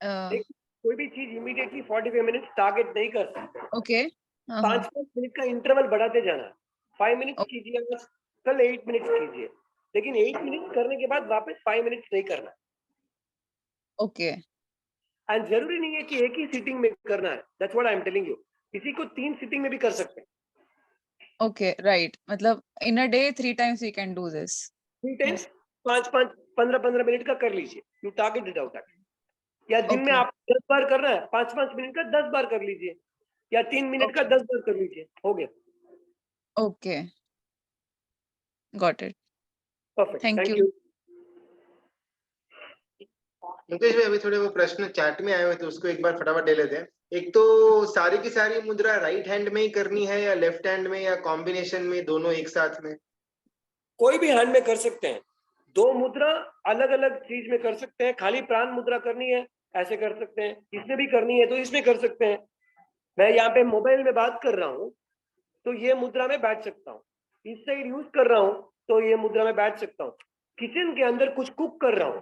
कोई भी चीज इमीडिएटली 45 मिनट्स टारगेट नहीं कर सकते। ओके 5-5 मिनट का इंटरवल बढ़ाते जाना है। 5 मिनट्स कीजिए, कल 8 मिनट्स कीजिए, लेकिन 8 मिनट करने के बाद वापस 5 मिनट्स नहीं करना। ओके एंड जरूरी नहीं है कि एक ही सीटिंग में करना है, that's what I am telling you. किसी को 3 सीटिंग में भी कर सकते हैं। ओके राइट, मतलब in a day 3 times we can do this. 3 times 5-5 15-15 minute का कर लीजिए, यू टारगेट इट आउट। या दिन में आप 10 बार करना है, 5-5 मिनट का 10 बार कर लीजिए, या 3 मिनट का 10 बार कर लीजिए, हो गया। Okay got it, perfect, thank thank you. You. Mukesh भाई, अभी थोड़े वो प्रश्न चैट में आए हुए थे, उसको एक बार फटाफट ले लेते हैं। एक तो सारी की सारी मुद्रा राइट हैंड में ही करनी है या लेफ्ट हैंड में या कॉम्बिनेशन में, दोनों एक साथ में? कोई भी हैंड में कर सकते हैं। 2 मुद्रा अलग अलग चीज में कर सकते हैं। खाली प्राण मुद्रा करनी है ऐसे कर सकते हैं, इसमें भी करनी है तो इसमें कर सकते हैं। मैं यहाँ पे मोबाइल में बात कर रहा हूँ तो ये मुद्रा में बैठ सकता हूँ, इस साइड यूज कर रहा हूँ तो ये मुद्रा में बैठ सकता हूँ। किचन के अंदर कुछ कुक कर रहा हूँ,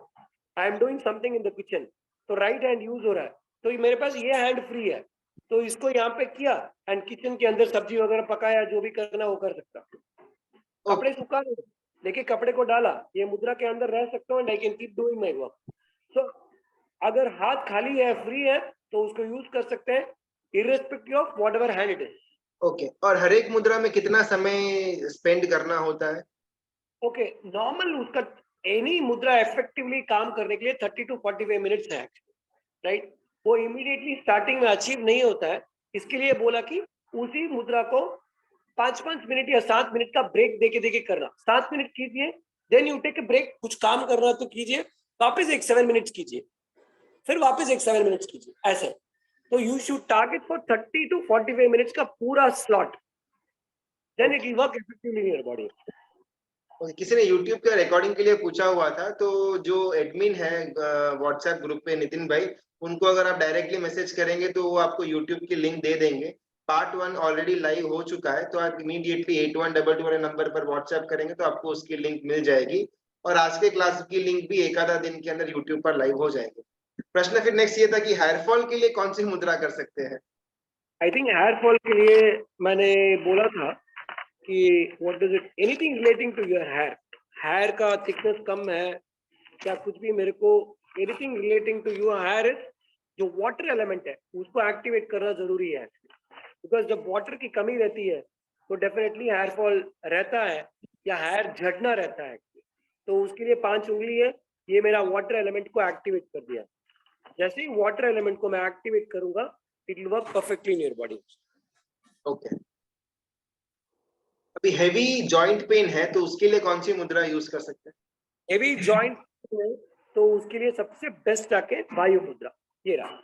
I am doing something in the kitchen, तो राइट हैंड यूज हो रहा है, तो मेरे पास ये हैंड फ्री है, तो इसको यहाँ पे किया एंड किचन के अंदर सब्जी वगैरह पकाया, जो भी करना वो कर सकता। कपड़े सुखा लेके कपड़े को डाला, ये मुद्रा के अंदर रह सकता हूँ and I can keep doing my work. So अगर हाथ खाली है, फ्री है, तो उसको यूज कर सकते हैं irrespective of whatever hand it is. Okay, और हर एक मुद्रा में कितना समय स्पेंड करना होता है? ओके, नॉर्मल उसका एनी मुद्रा इफेक्टिवली काम करने के लिए 30 to 45 मिनट्स है, राइट? वो इमीडिएटली स्टार्टिंग में अचीव नहीं होता है, इसके लिए बोला कि उसी मुद्रा को 5-5 मिनट या 7 मिनट का ब्रेक देके करना। 7 मिनट कीजिए, then you take a break, कुछ काम कर रहा तो कीजिए, वापस एक 7 मिनट्स कीजिए, फिर वापस एक 7 मिनट्स कीजिए, ऐसे। तो you should target for 30 to 45 minutes का पूरा slot, then it will work effectively in your body. किसी ने YouTube के रिकॉर्डिंग के लिए पूछा हुआ था, तो जो एडमिन है व्हाट्सएप ग्रुप पे नितिन भाई, उनको अगर आप डायरेक्टली मैसेज करेंगे तो वो आपको YouTube की लिंक दे देंगे। पार्ट 1 ऑलरेडी लाइव हो चुका है, तो आप इमीडिएटली 8122 वाले नंबर पर व्हाट्सएप करेंगे तो आपको उसकी लिंक मिल जाएगी, और आज के क्लास की लिंक भी एक आधा दिन के अंदर YouTube पर लाइव हो जाएगी। प्रश्न फिर नेक्स्ट ये था कि हेयर फॉल के लिए कौन सी मुद्रा कर सकते हैं? आई थिंक हेयर फॉल के लिए मैंने बोला था कि what does it, anything relating to your hair, hair का थिकनेस कम है क्या कुछ भी, मेरे को anything relating to your hair, जो वाटर एलिमेंट है उसको एक्टिवेट करना जरूरी है, बिकॉज जब वाटर की कमी रहती है तो डेफिनेटली हेयर फॉल रहता है या हेयर झड़ना रहता है। तो उसके लिए 5 उंगली है, ये मेरा वाटर एलिमेंट को एक्टिवेट कर दिया। जैसे ही वाटर एलिमेंट को मैं एक्टिवेट करूंगा, it will work perfectly in your body. Okay, अभी हेवी जॉइंट पेन है तो उसके लिए कौन सी मुद्रा यूज कर सकते हैं? हेवी जॉइंट तो उसके लिए सबसे बेस्ट आके वायु मुद्रा, ये रहा।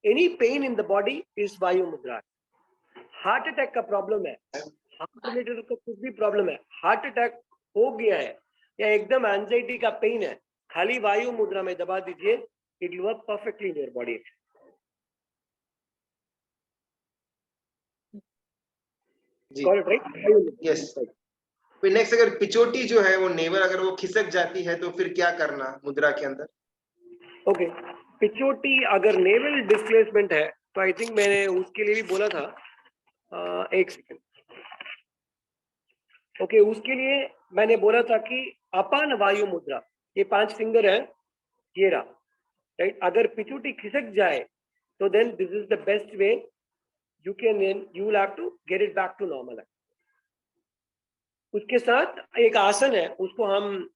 Any pain in the body is वायु मुद्रा। हार्ट अटैक का प्रॉब्लम है, हार्ट रिलेटेड का कुछ भी प्रॉब्लम है, हार्ट अटैक हो गया है या एकदम एंजाइटी का पेन है, खाली वायु मुद्रा में दबा दीजिए, it will work perfectly in your body. Yes. फिर नेक्स्ट, अगर पिचोटी जो है वो नेवल अगर वो खिसक जाती है तो फिर क्या करना मुद्रा के अंदर? ओके, पिचोटी अगर नेवल डिस्प्लेसमेंट है तो आई थिंक मैंने उसके लिए भी बोला था, एक सेकंड। ओके, उसके लिए मैंने बोला था कि अपान वायु मुद्रा, ये 5 फिंगर है, ये रहा, राइट। अगर पिचोटी खिसक जाए तो then this is the best way, you will have to get it back to normal. उसके साथ एक आसन है, उसको हम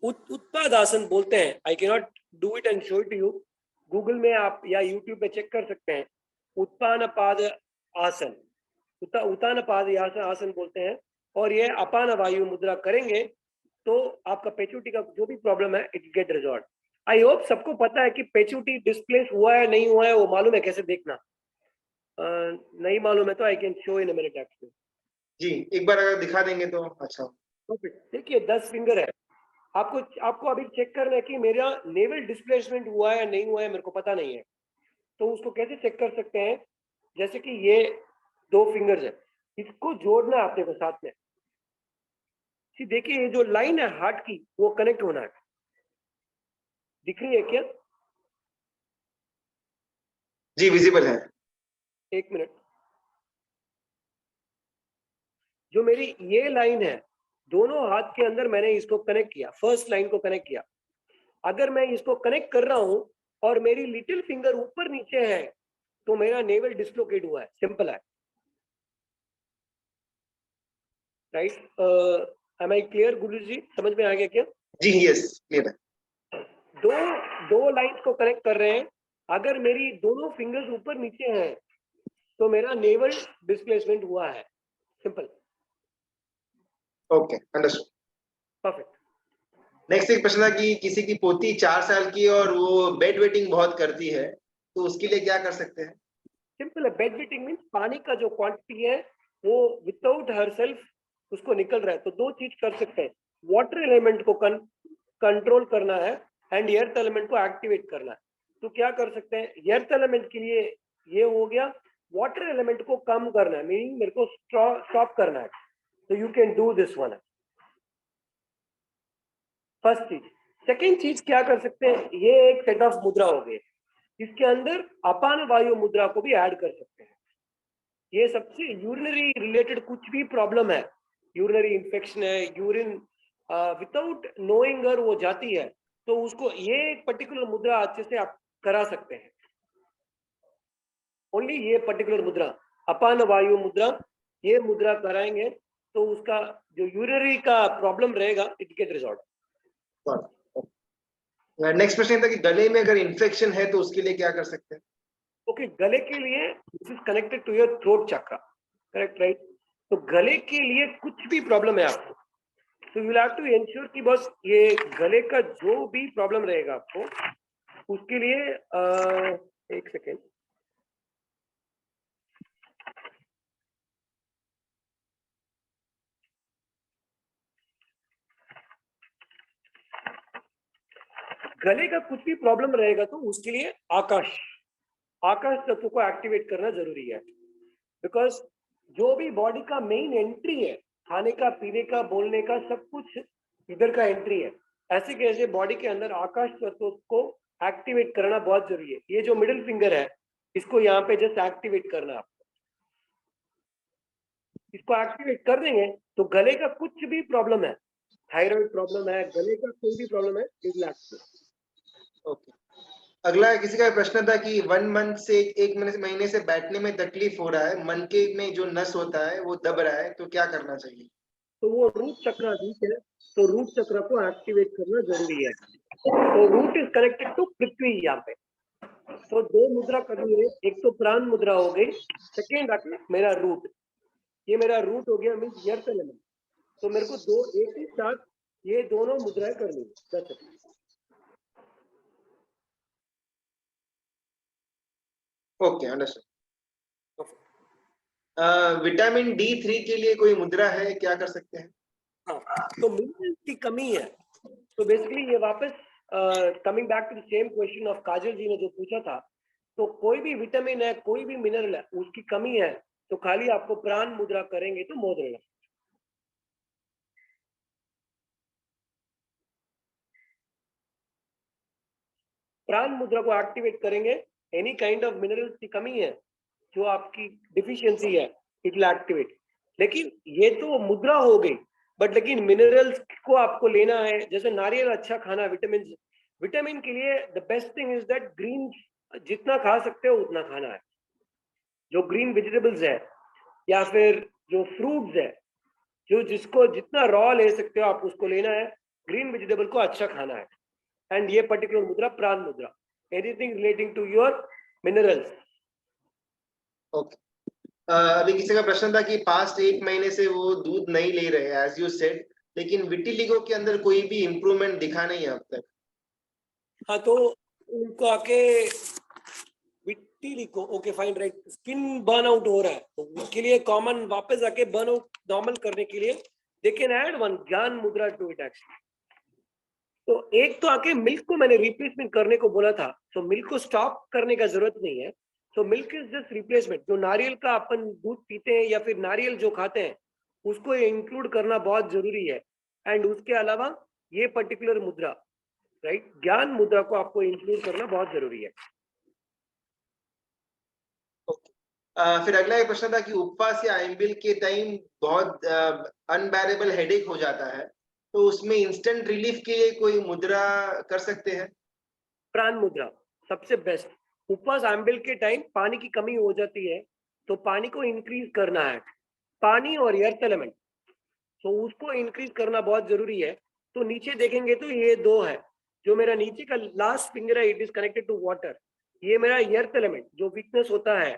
उत्पाद आसन बोलते हैं। I can not do it and show it to you, Google में आप या यूट्यूब पे चेक कर सकते हैं। उत्तान पाद आसन, उत्तान पाद आसन बोलते हैं, और ये अपान वायु मुद्रा करेंगे तो आपका पेचुटी का जो भी प्रॉब्लम है it get resolve. I hope सबको पता है कि पेचुटी डिस्प्लेस हुआ है नहीं हुआ है वो मालूम है, कैसे देखना। नहीं मालूम है तो I can show in a minute actually. जी, एक बार अगर दिखा देंगे तो अच्छा। देखिए 10 फिंगर है, आपको अभी चेक करना है कि मेरा नेवल डिस्प्लेसमेंट हुआ है नहीं हुआ है, मेरे को पता नहीं है। तो उसको कैसे चेक कर सकते हैं, जैसे कि ये 2 फिंगर्स है, इसको जोड़ना है आपने को साथ में। देखिए ये जो लाइन है हार्ट की वो कनेक्ट होना है, दिख रही है क्या? जी विजिबल है। एक मिनट, जो मेरी ये लाइन है दोनों हाथ के अंदर मैंने इसको कनेक्ट किया, फर्स्ट लाइन को कनेक्ट किया। अगर मैं इसको कनेक्ट कर रहा हूं और मेरी लिटिल फिंगर ऊपर नीचे है तो मेरा नेवल डिस्लोकेट हुआ है, सिंपल है, राइट। एम आई क्लियर गुरु जी, समझ में आ गया क्या? जी यस, क्लियर है। दो लाइंस को कनेक्ट कर रहे हैं, अगर मेरी दोनों फिंगर्स ऊपर नीचे हैं तो मेरा नेवल डिस्प्लेसमेंट हुआ है, simple. Okay, understood, perfect. Next एक प्रश्न था कि किसी की पोती 4 साल की और वो बेड वेटिंग बहुत करती है, तो उसके लिए क्या कर सकते हैं? सिंपल है, बेड वेटिंग मींस पानी का जो क्वांटिटी है वो विदाउट हरसेल्फ उसको निकल रहा है। तो 2 चीज कर सकते हैं, वाटर एलिमेंट को कंट्रोल करना है एंड एर्थ एलिमेंट को एक्टिवेट करना है। तो क्या कर सकते हैं, एर्थ एलिमेंट के लिए ये हो गया, वाटर एलिमेंट को कम करना है, मीनिंग मेरे को स्टॉप करना है, तो you can do this one. First चीज। सेकेंड चीज क्या कर सकते हैं, ये एक सेट ऑफ मुद्रा हो गए, इसके अंदर अपान वायु मुद्रा को भी ऐड कर सकते हैं। ये सबसे यूरिनरी रिलेटेड कुछ भी प्रॉब्लम है, यूरिनरी इंफेक्शन है, यूरिन विदाउट नोइंग अगर वो जाती है तो उसको ये एक पर्टिकुलर मुद्रा अच्छे से आप करा सकते हैं। ओनली ये पर्टिकुलर मुद्रा अपान वायु मुद्रा, ये मुद्रा कराएंगे तो उसका जो यूरिनरी का प्रॉब्लम रहेगा इट गेट रिजॉल्व। नेक्स्ट प्रश्न था कि गले में अगर इन्फेक्शन है तो उसके लिए क्या कर सकते हैं? ओके, गले के लिए this is connected to your throat chakra, correct, right. तो गले के लिए कुछ भी प्रॉब्लम है आपको तो you will have to ensure कि बस ये गले का जो भी प्रॉब्लम रहेगा आपको उसके लिए एक सेकेंड, गले का कुछ भी प्रॉब्लम रहेगा तो उसके लिए आकाश तत्व को एक्टिवेट करना जरूरी है, बिकॉज जो भी बॉडी का मेन एंट्री है, खाने का, पीने का, बोलने का, सब कुछ इधर का एंट्री है। ऐसे कैसे बॉडी के अंदर आकाश तत्व को एक्टिवेट करना बहुत जरूरी है। ये जो मिडिल फिंगर है, इसको यहाँ पे जस्ट एक्टिवेट करना। आपको इसको एक्टिवेट कर देंगे तो गले का कुछ भी प्रॉब्लम है, थायराइड प्रॉब्लम है, गले का कोई भी प्रॉब्लम है, इट विल एक्टिवेट। ओके, अगला किसी का प्रश्न था कि 1 मंथ से 1 महीने से बैठने में तकलीफ हो रहा है, मन के में जो नस होता है वो दब रहा है, तो क्या करना चाहिए? तो वो रूट चक्र वीक है, तो रूट चक्र को एक्टिवेट करना जरूरी है। तो रूट इज कनेक्टेड टू पृथ्वी यहाँ पे। तो 2 मुद्रा करनी है, एक तो प्राण मुद्रा हो गई, सेकेंड आके मेरा रूट, ये मेरा रूट हो गया, मीन्स अर्थ एलिमेंट। तो मेरे को 2 एक ही साथ ये दोनों मुद्राएं करनी है। That's it. Okay, understand. Vitamin D3 के लिए कोई मुद्रा है, क्या कर सकते हैं? हाँ, तो मिनरल्स की कमी है। तो बेसिकली ये वापस coming back to the same question of Kajal ji ने जो पूछा था, तो कोई भी विटामिन है, कोई भी मिनरल है, उसकी कमी है, तो खाली आपको प्राण मुद्रा करेंगे तो मोद रहेगा। प्राण मुद्रा को एक्टिवेट करेंगे, एनी काइंड ऑफ मिनरल्स की कमी है, जो आपकी डिफिशियंसी है, इट विल एक्टिवेट। लेकिन ये तो मुद्रा हो गई, बट लेकिन मिनरल्स को आपको लेना है। जैसे नारियल अच्छा खाना, विटामिन के लिए the best thing is that green, जितना खा सकते हो उतना खाना है। जो ग्रीन वेजिटेबल्स है या फिर जो फ्रूट्स है, जो जिसको जितना रॉ ले सकते हो आप उसको लेना है। ग्रीन वेजिटेबल को अच्छा खाना है। एंड ये particular mudra prana mudra, anything relating to your minerals. Okay, अभी किसी का प्रश्न था कि पास्ट 8 महीने से वो दूध नहीं ले रहे, एज यू सेड, लेकिन विटिलिगो के अंदर कोई भी इम्प्रूवमेंट दिखा नहीं है अब तक। हाँ, तो उनको आके vitiligo, okay fine, right, skin burn out हो रहा है, तो उसके लिए कॉमन वापस आके बर्न आउट नॉर्मल करने के लिए दे कैन ऐड वन ज्ञान मुद्रा टू इट एक्चुअली। तो एक तो आके मिल्क को मैंने रिप्लेसमेंट करने को बोला था, तो मिल्क को स्टॉप करने का जरूरत नहीं है। तो मिल्क इज जस्ट रिप्लेसमेंट। जो नारियल का अपन दूध पीते हैं या फिर नारियल जो खाते हैं, उसको इंक्लूड करना बहुत जरूरी है। एंड उसके अलावा ये पर्टिकुलर मुद्रा, राइट, ज्ञान मुद्रा को आपको इंक्लूड करना बहुत जरूरी है। फिर अगला एक प्रश्न था कि उपवास या आइंबिल के टाइम बहुत अनबेरेबल हेडेक हो जाता है, तो उसमें इंस्टेंट रिलीफ के लिए कोई मुद्रा कर सकते हैं? प्राण मुद्रा सबसे बेस्ट। उपवास आइंबिल के टाइम पानी की कमी हो जाती है, तो पानी को इंक्रीज करना है, पानी और अर्थ एलिमेंट, तो उसको इंक्रीज करना बहुत जरूरी है। तो नीचे देखेंगे तो ये 2 है, जो मेरा नीचे का लास्ट फिंगर है, it is connected to water. ये मेरा अर्थ एलिमेंट जो वीकनेस होता है,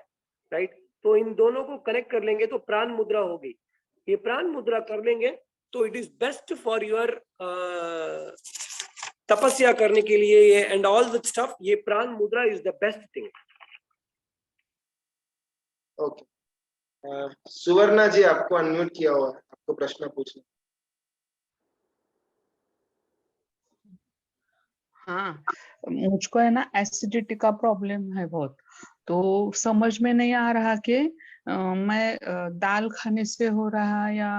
राइट, तो इन दोनों को कनेक्ट कर लेंगे तो प्राण मुद्रा होगी। ये प्राण मुद्रा कर लेंगे तो it is best for your तपस्या करने के लिए एंड ऑल द स्टफ। ये prana mudra is the best thing. Okay, Suvarna ji आपको अनम्यूट किया हुआ है, आपको प्रश्न पूछना। हाँ, मुझको है ना एसिडिटी का प्रॉब्लम है बहुत, तो समझ में नहीं आ रहा कि मैं दाल खाने से हो रहा या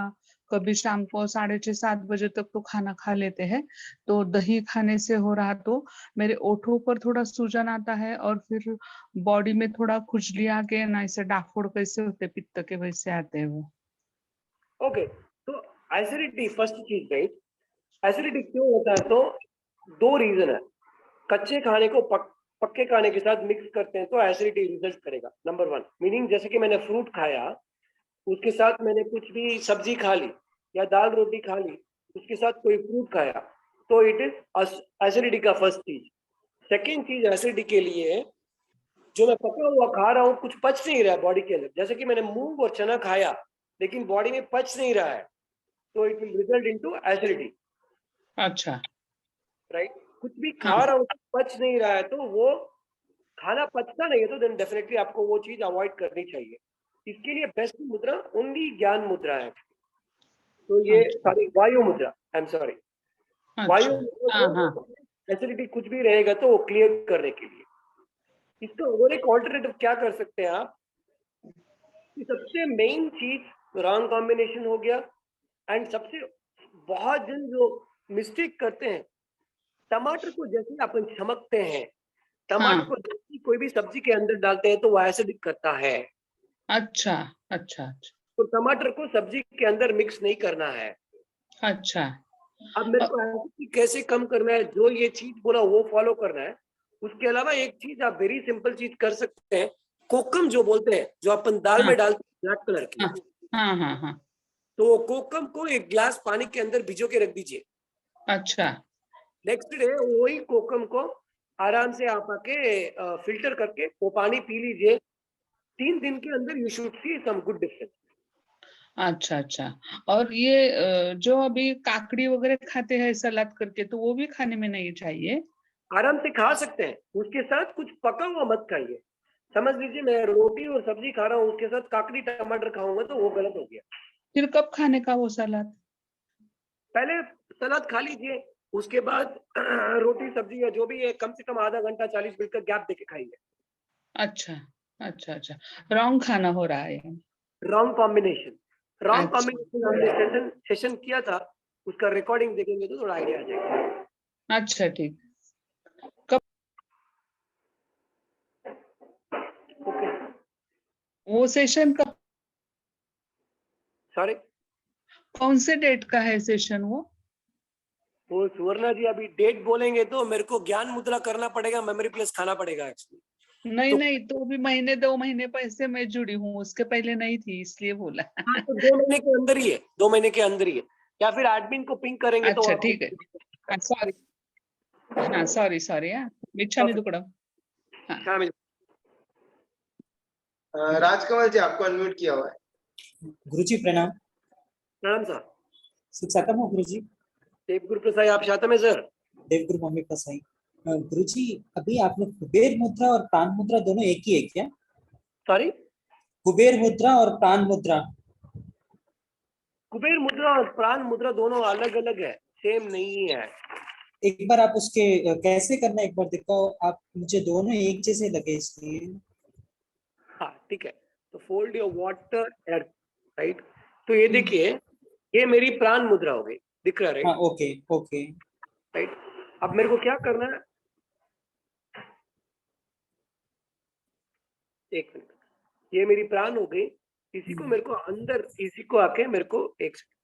कभी शाम को 6:30-7 बजे तक तो खाना खा लेते हैं, तो दही खाने से हो रहा, तो मेरे ओठों पर थोड़ा सूजन आता है और फिर बॉडी में थोड़ा खुजली आके ना, ऐसे डाफोड़ कैसे होते पित्त के वैसे आते हैं वो। ओके, तो एसिडिटी फर्स्ट चीज, राइट, एसिडिटी क्यों होता है? तो 2 रीजन है। कच्चे खाने को पक्के खाने के साथ मिक्स करते हैं तो एसिडिटी रिजल्ट करेगा, नंबर 1। मीनिंग जैसे कि मैंने फ्रूट खाया, उसके साथ मैंने कुछ भी सब्जी खा ली या दाल रोटी खा ली, उसके साथ कोई फ्रूट खाया, तो इट इज एसिडिटी का फर्स्ट चीज। सेकेंड चीज एसिडिटी के लिए, जो मैं पका हुआ खा रहा हूँ, कुछ पच नहीं रहा है बॉडी के अंदर। जैसे कि मैंने मूंग और चना खाया लेकिन बॉडी में पच नहीं रहा है, तो it will result into acidity. अच्छा, राइट, कुछ भी खा रहा हूँ पच नहीं रहा है, तो वो खाना पचता नहीं है तो देन डेफिनेटली आपको वो चीज अवॉइड करनी चाहिए। इसके लिए बेस्ट मुद्रा ओनली ज्ञान मुद्रा है। तो ये सॉरी वायु मुद्रा, आई एम सॉरी, वायु मुद्रा एसिडिटी कुछ भी रहेगा तो वो क्लियर करने के लिए। इसका और एक ऑल्टरनेटिव क्या कर सकते हैं आप, सबसे मेन चीज रॉन्ग कॉम्बिनेशन हो गया, एंड सबसे बहुत जन जो मिस्टेक करते हैं, टमाटर को जैसे अपन छमकते हैं, टमाटर को जैसे कोई भी सब्जी के अंदर डालते हैं तो वो एसिडिक करता है। अच्छा अच्छा अच्छा। तो टमाटर को सब्जी के अंदर मिक्स नहीं करना है। अच्छा। अब मेरे को एसिडिटी कैसे कम करना है, जो ये चीज बोला वो फॉलो करना है। उसके अलावा एक चीज आप वेरी सिंपल चीज कर सकते हैं, कोकम जो बोलते हैं, जो अपन दाल में डालते हैं ब्लैक कलर की, हाँ। तो कोकम को एक ग्लास पानी के अंदर भिजो के रख दीजिए। अच्छा। नेक्स्ट डे वही कोकम को आराम से आप आके फिल्टर करके वो पानी पी लीजिए। 3 दिन के अंदर you should see some good difference. अच्छा अच्छा। और ये जो अभी काकड़ी वगैरह खाते हैं सलाद करके, तो वो भी खाने में नहीं चाहिए? आराम से खा सकते हैं, उसके साथ कुछ पका हुआ मत खाइए। समझ लीजिए मैं रोटी और सब्जी खा रहा हूँ, उसके साथ काकड़ी टमाटर खाऊंगा तो वो गलत हो गया। फिर कब खाने का वो सलाद? पहले सलाद खा लीजिए, उसके बाद रोटी सब्जी या जो भी है कम से कम आधा घंटा 40 मिनट का गैप देके खाइए। अच्छा अच्छा अच्छा। रॉन्ग खाना हो रहा है। रॉन्ग कॉम्बिनेशन, रॉन्ग अच्छा। कॉम्बिनेशन हमने सेशन किया था, उसका रिकॉर्डिंग देखेंगे तो थोड़ा आइडिया आ जाएगा। अच्छा ठीक। कब वो सेशन कब? सॉरी, कौन से डेट का है सेशन वो सुवर्णा जी अभी डेट बोलेंगे तो मेरे को ज्ञान मुद्रा करना पड़ेगा, मेमोरी प्लस खाना पड़ेगा एक्चुअली। नहीं तो भी महीने 2 महीने पहले मैं जुड़ी हूँ, उसके पहले नहीं थी इसलिए बोला। हाँ, तो 2 महीने के अंदर ही है, 2 महीने के अंदर ही है, या फिर एडमिन को पिंग करेंगे तो अच्छा आप ठीक है। सॉरी, हाँ सॉरी हाँ, मिच्छामी दुक्कडम। हाँ। राजकमल जी आपको अनम्यूट किया हुआ है। गुरुजी प्रणाम। प्रणाम सर। सुख सातम हो गुरुजी। देवगुरु प्रसाद आप शातम है सर। देवगुरु मम्मी प्रसाई। गुरुजी अभी आपने कुबेर मुद्रा और प्राण मुद्रा दोनों एक ही है क्या? सॉरी, कुबेर मुद्रा और प्राण मुद्रा? कुबेर मुद्रा और प्राण मुद्रा दोनों अलग अलग है, सेम नहीं है। एक बार आप उसके कैसे करना एक बार दिखाओ आप मुझे, दोनों एक जैसे लगे इसलिए। हाँ ठीक है, तो fold your water earth, right. तो ये देखिए, ये मेरी प्राण मुद्रा हो गई, दिख रहा है हाँ राइट? Okay right. अब मेरे को क्या करना है, एक मिनट, ये मेरी प्राण हो गई, इसी को मेरे को अंदर, इसी को आके मेरे को एक सेकंड,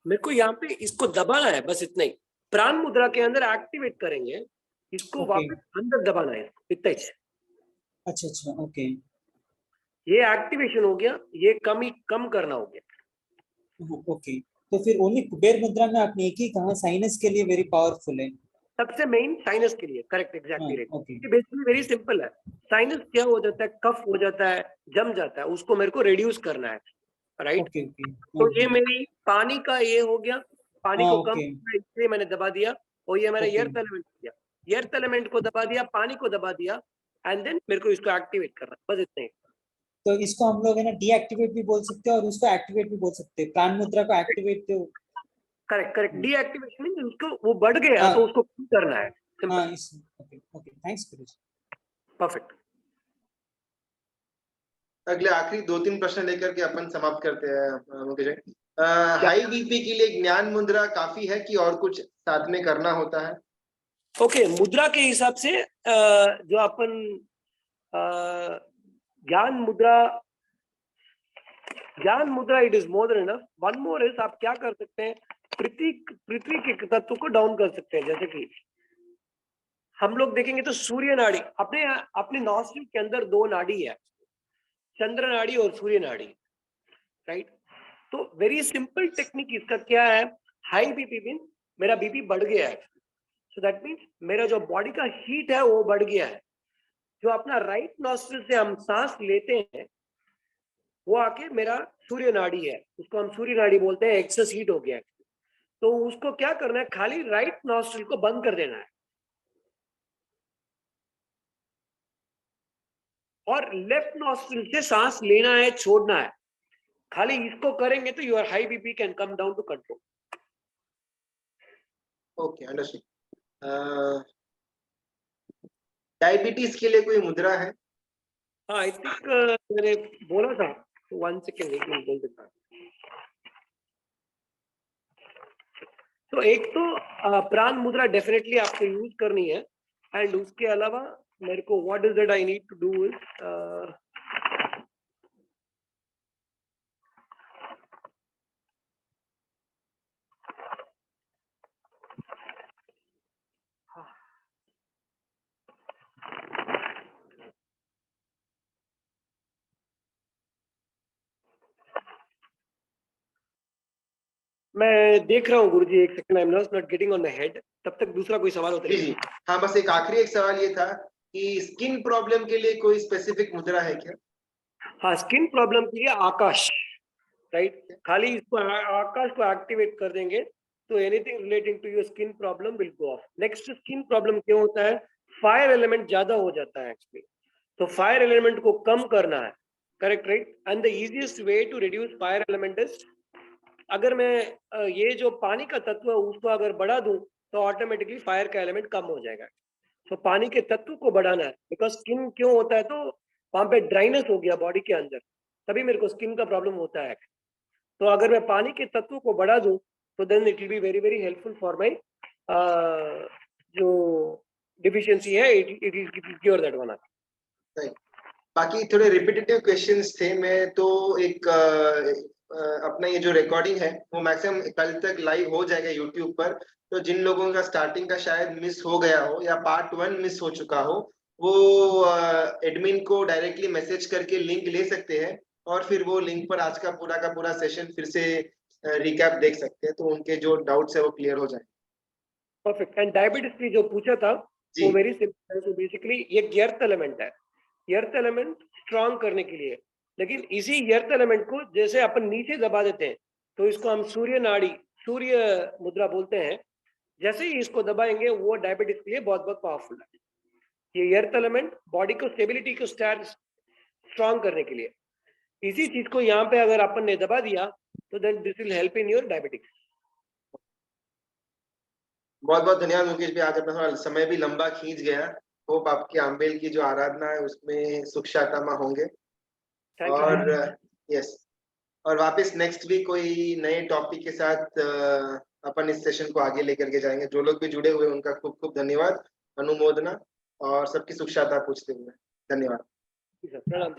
मेरे को यहाँ पे इसको दबाना है, बस इतना ही। प्राण मुद्रा के अंदर एक्टिवेट करेंगे, इसको वापस अंदर दबाना है, इतना ही। अच्छा ओके। ये एक्टिवेशन हो गया, ये कम करना हो गया। ओके, तो फिर ओनली कुबेर मुद्रा में आपने एक ही कहा, साइनस के लिए वेरी पावरफुल है। सबसे मेन साइनस के लिए, correct, exactly right. Okay. Basically very simple है। साइनस क्या हो जाता है, कफ हो जाता है, जम जाता है, उसको मेरे को रिड्यूस करना है, राइट। तो ये मेरी पानी का ये हो गया, पानी को कम इसलिए मैंने दबा दिया, और ये मैंने एर्थ एलिमेंट दिया, एर्थ एलिमेंट को दबा दिया, पानी को दबा दिया, एंड देन मेरे को इसको एक्टिवेट करना, बस इतना ही। तो इसको हम लोग है ना डीएक्टिवेट भी बोल सकते हैं और उसको एक्टिवेट भी बोल सकते हैं। प्राण मुद्रा को एक्टिवेट तो करेक्ट, डीएक्टिवेशन मींस उसको वो बढ़ गया तो उसको कम करना है, सिंपल। ओके थैंक्स गुरुजी। परफेक्ट। अगले आखिरी 2-3 प्रश्न लेकर के अपन समाप्त करते हैं मुकेश जी। हाई बीपी के लिए ज्ञान मुद्रा काफी है कि और कुछ साथ में करना होता है? ओके, मुद्रा के हिसाब से जो अपन ज्ञान मुद्रा it is more than enough. One more is, आप क्या कर सकते हैं, पृथ्वी के तत्व को डाउन कर सकते हैं। जैसे कि हम लोग देखेंगे तो सूर्य नाड़ी, अपने नॉस्ट्रिल के अंदर 2 नाड़ी है, चंद्र नाड़ी और सूर्य नाड़ी, राइट। तो वेरी सिंपल टेक्निक इसका क्या है, हाई बीपी मीन मेरा बीपी बढ़ गया है, सो दैट मीन्स मेरा जो बॉडी का हीट है वो बढ़ गया है। जो अपना राइट नॉस्ट्रिल से हम सांस लेते हैं वो आके मेरा सूर्य नाड़ी है, उसको हम सूर्य नाड़ी बोलते हैं, एक्सेस हीट हो गया है। तो उसको क्या करना है, खाली राइट नॉस्ट्रिल को बंद कर देना है और लेफ्ट नॉस्ट्रिल से सांस लेना है, छोड़ना है। खाली इसको करेंगे तो your high BP can come down to control. Okay, understood. Diabetes के लिए कोई मुद्रा है? हाँ, आई थिंक मैंने बोला था, 1 सेकेंड एक मिनट बोल देता हूँ। तो एक तो प्राण मुद्रा डेफिनेटली आपको यूज करनी है, एंड उसके अलावा मेरे को what is that I need to do is मैं देख रहा हूँ गुरुजी, एक second, I am not getting on my head. तब तक दूसरा कोई सवाल होता जी जी, हाँ, बस एक आखिरी एक सवाल ये था कि स्किन प्रॉब्लम के लिए कोई स्पेसिफिक मुद्रा है क्या? हाँ, स्किन प्रॉब्लम के लिए आकाश, राइट, खाली इसको आकाश को एक्टिवेट कर देंगे तो anything relating to your skin problem will go off. Next, skin problem क्यों होता है? फायर एलिमेंट ज्यादा हो जाता है एक्चुअली, तो फायर एलिमेंट को कम करना है, correct, right. And the easiest way to reduce fire element is, अगर मैं ये जो पानी का तत्व है उसको अगर बढ़ा दूं तो ऑटोमेटिकली फायर का एलिमेंट कम हो जाएगा। तो पानी के तत्व को बढ़ाना है, बिकॉज स्किन क्यों होता है, तो वहां पे ड्राइनेस हो गया बॉडी के अंदर, तभी मेरे को स्किन का प्रॉब्लम होता है। तो अगर मैं पानी के तत्व को बढ़ा दूं तो then it will be very very helpful for my जो डिफिशियंसी है, it is cure that one. बाकी थोड़े रिपीटेटिव क्वेश्चंस थे, मैं तो एक अपना ये जो रिकॉर्डिंग है वो मैक्सिमम कल तक लाइव हो जाएगा यूट्यूब पर। तो जिन लोगों का स्टार्टिंग का शायद मिस हो गया हो या पार्ट 1 मिस हो चुका हो, वो एडमिन को डायरेक्टली मैसेज करके लिंक ले सकते हैं और फिर वो लिंक पर आज का पूरा सेशन फिर से रिकैप देख सकते हैं, तो उनके जो डाउट्स है वो क्लियर हो जाए। परफेक्ट। एंड डायबिटीज की जो पूछा था वो वेरी सिंपल है। तो बेसिकली ये अर्थ एलिमेंट है, अर्थ एलिमेंट स्ट्रॉन्ग करने के लिए, लेकिन इसी अर्थ एलिमेंट को जैसे अपन नीचे दबा देते हैं तो इसको हम सूर्य नाड़ी, सूर्य मुद्रा बोलते हैं। जैसे ही इसको दबाएंगे वो डायबिटीज के लिए बहुत बहुत पावरफुल है। ये अर्थ एलिमेंट बॉडी को स्टेबिलिटी को स्ट्रॉन्ग करने के लिए, इसी चीज को यहाँ पे अगर अपन ने दबा दिया तो then this will help in your diabetics. बहुत बहुत धन्यवाद मुकेश भाई, आज अपना थोड़ा समय भी लंबा खींच गया। होप आपकी आंबेल की जो आराधना है उसमें सुख शांति होंगे। और यस, और वापस नेक्स्ट वीक कोई नए टॉपिक के साथ अपन इस सेशन को आगे लेकर के जाएंगे। जो लोग भी जुड़े हुए उनका खूब खूब धन्यवाद, अनुमोदना और सबकी सुख शांति पूछते हुए धन्यवाद। प्रणाम।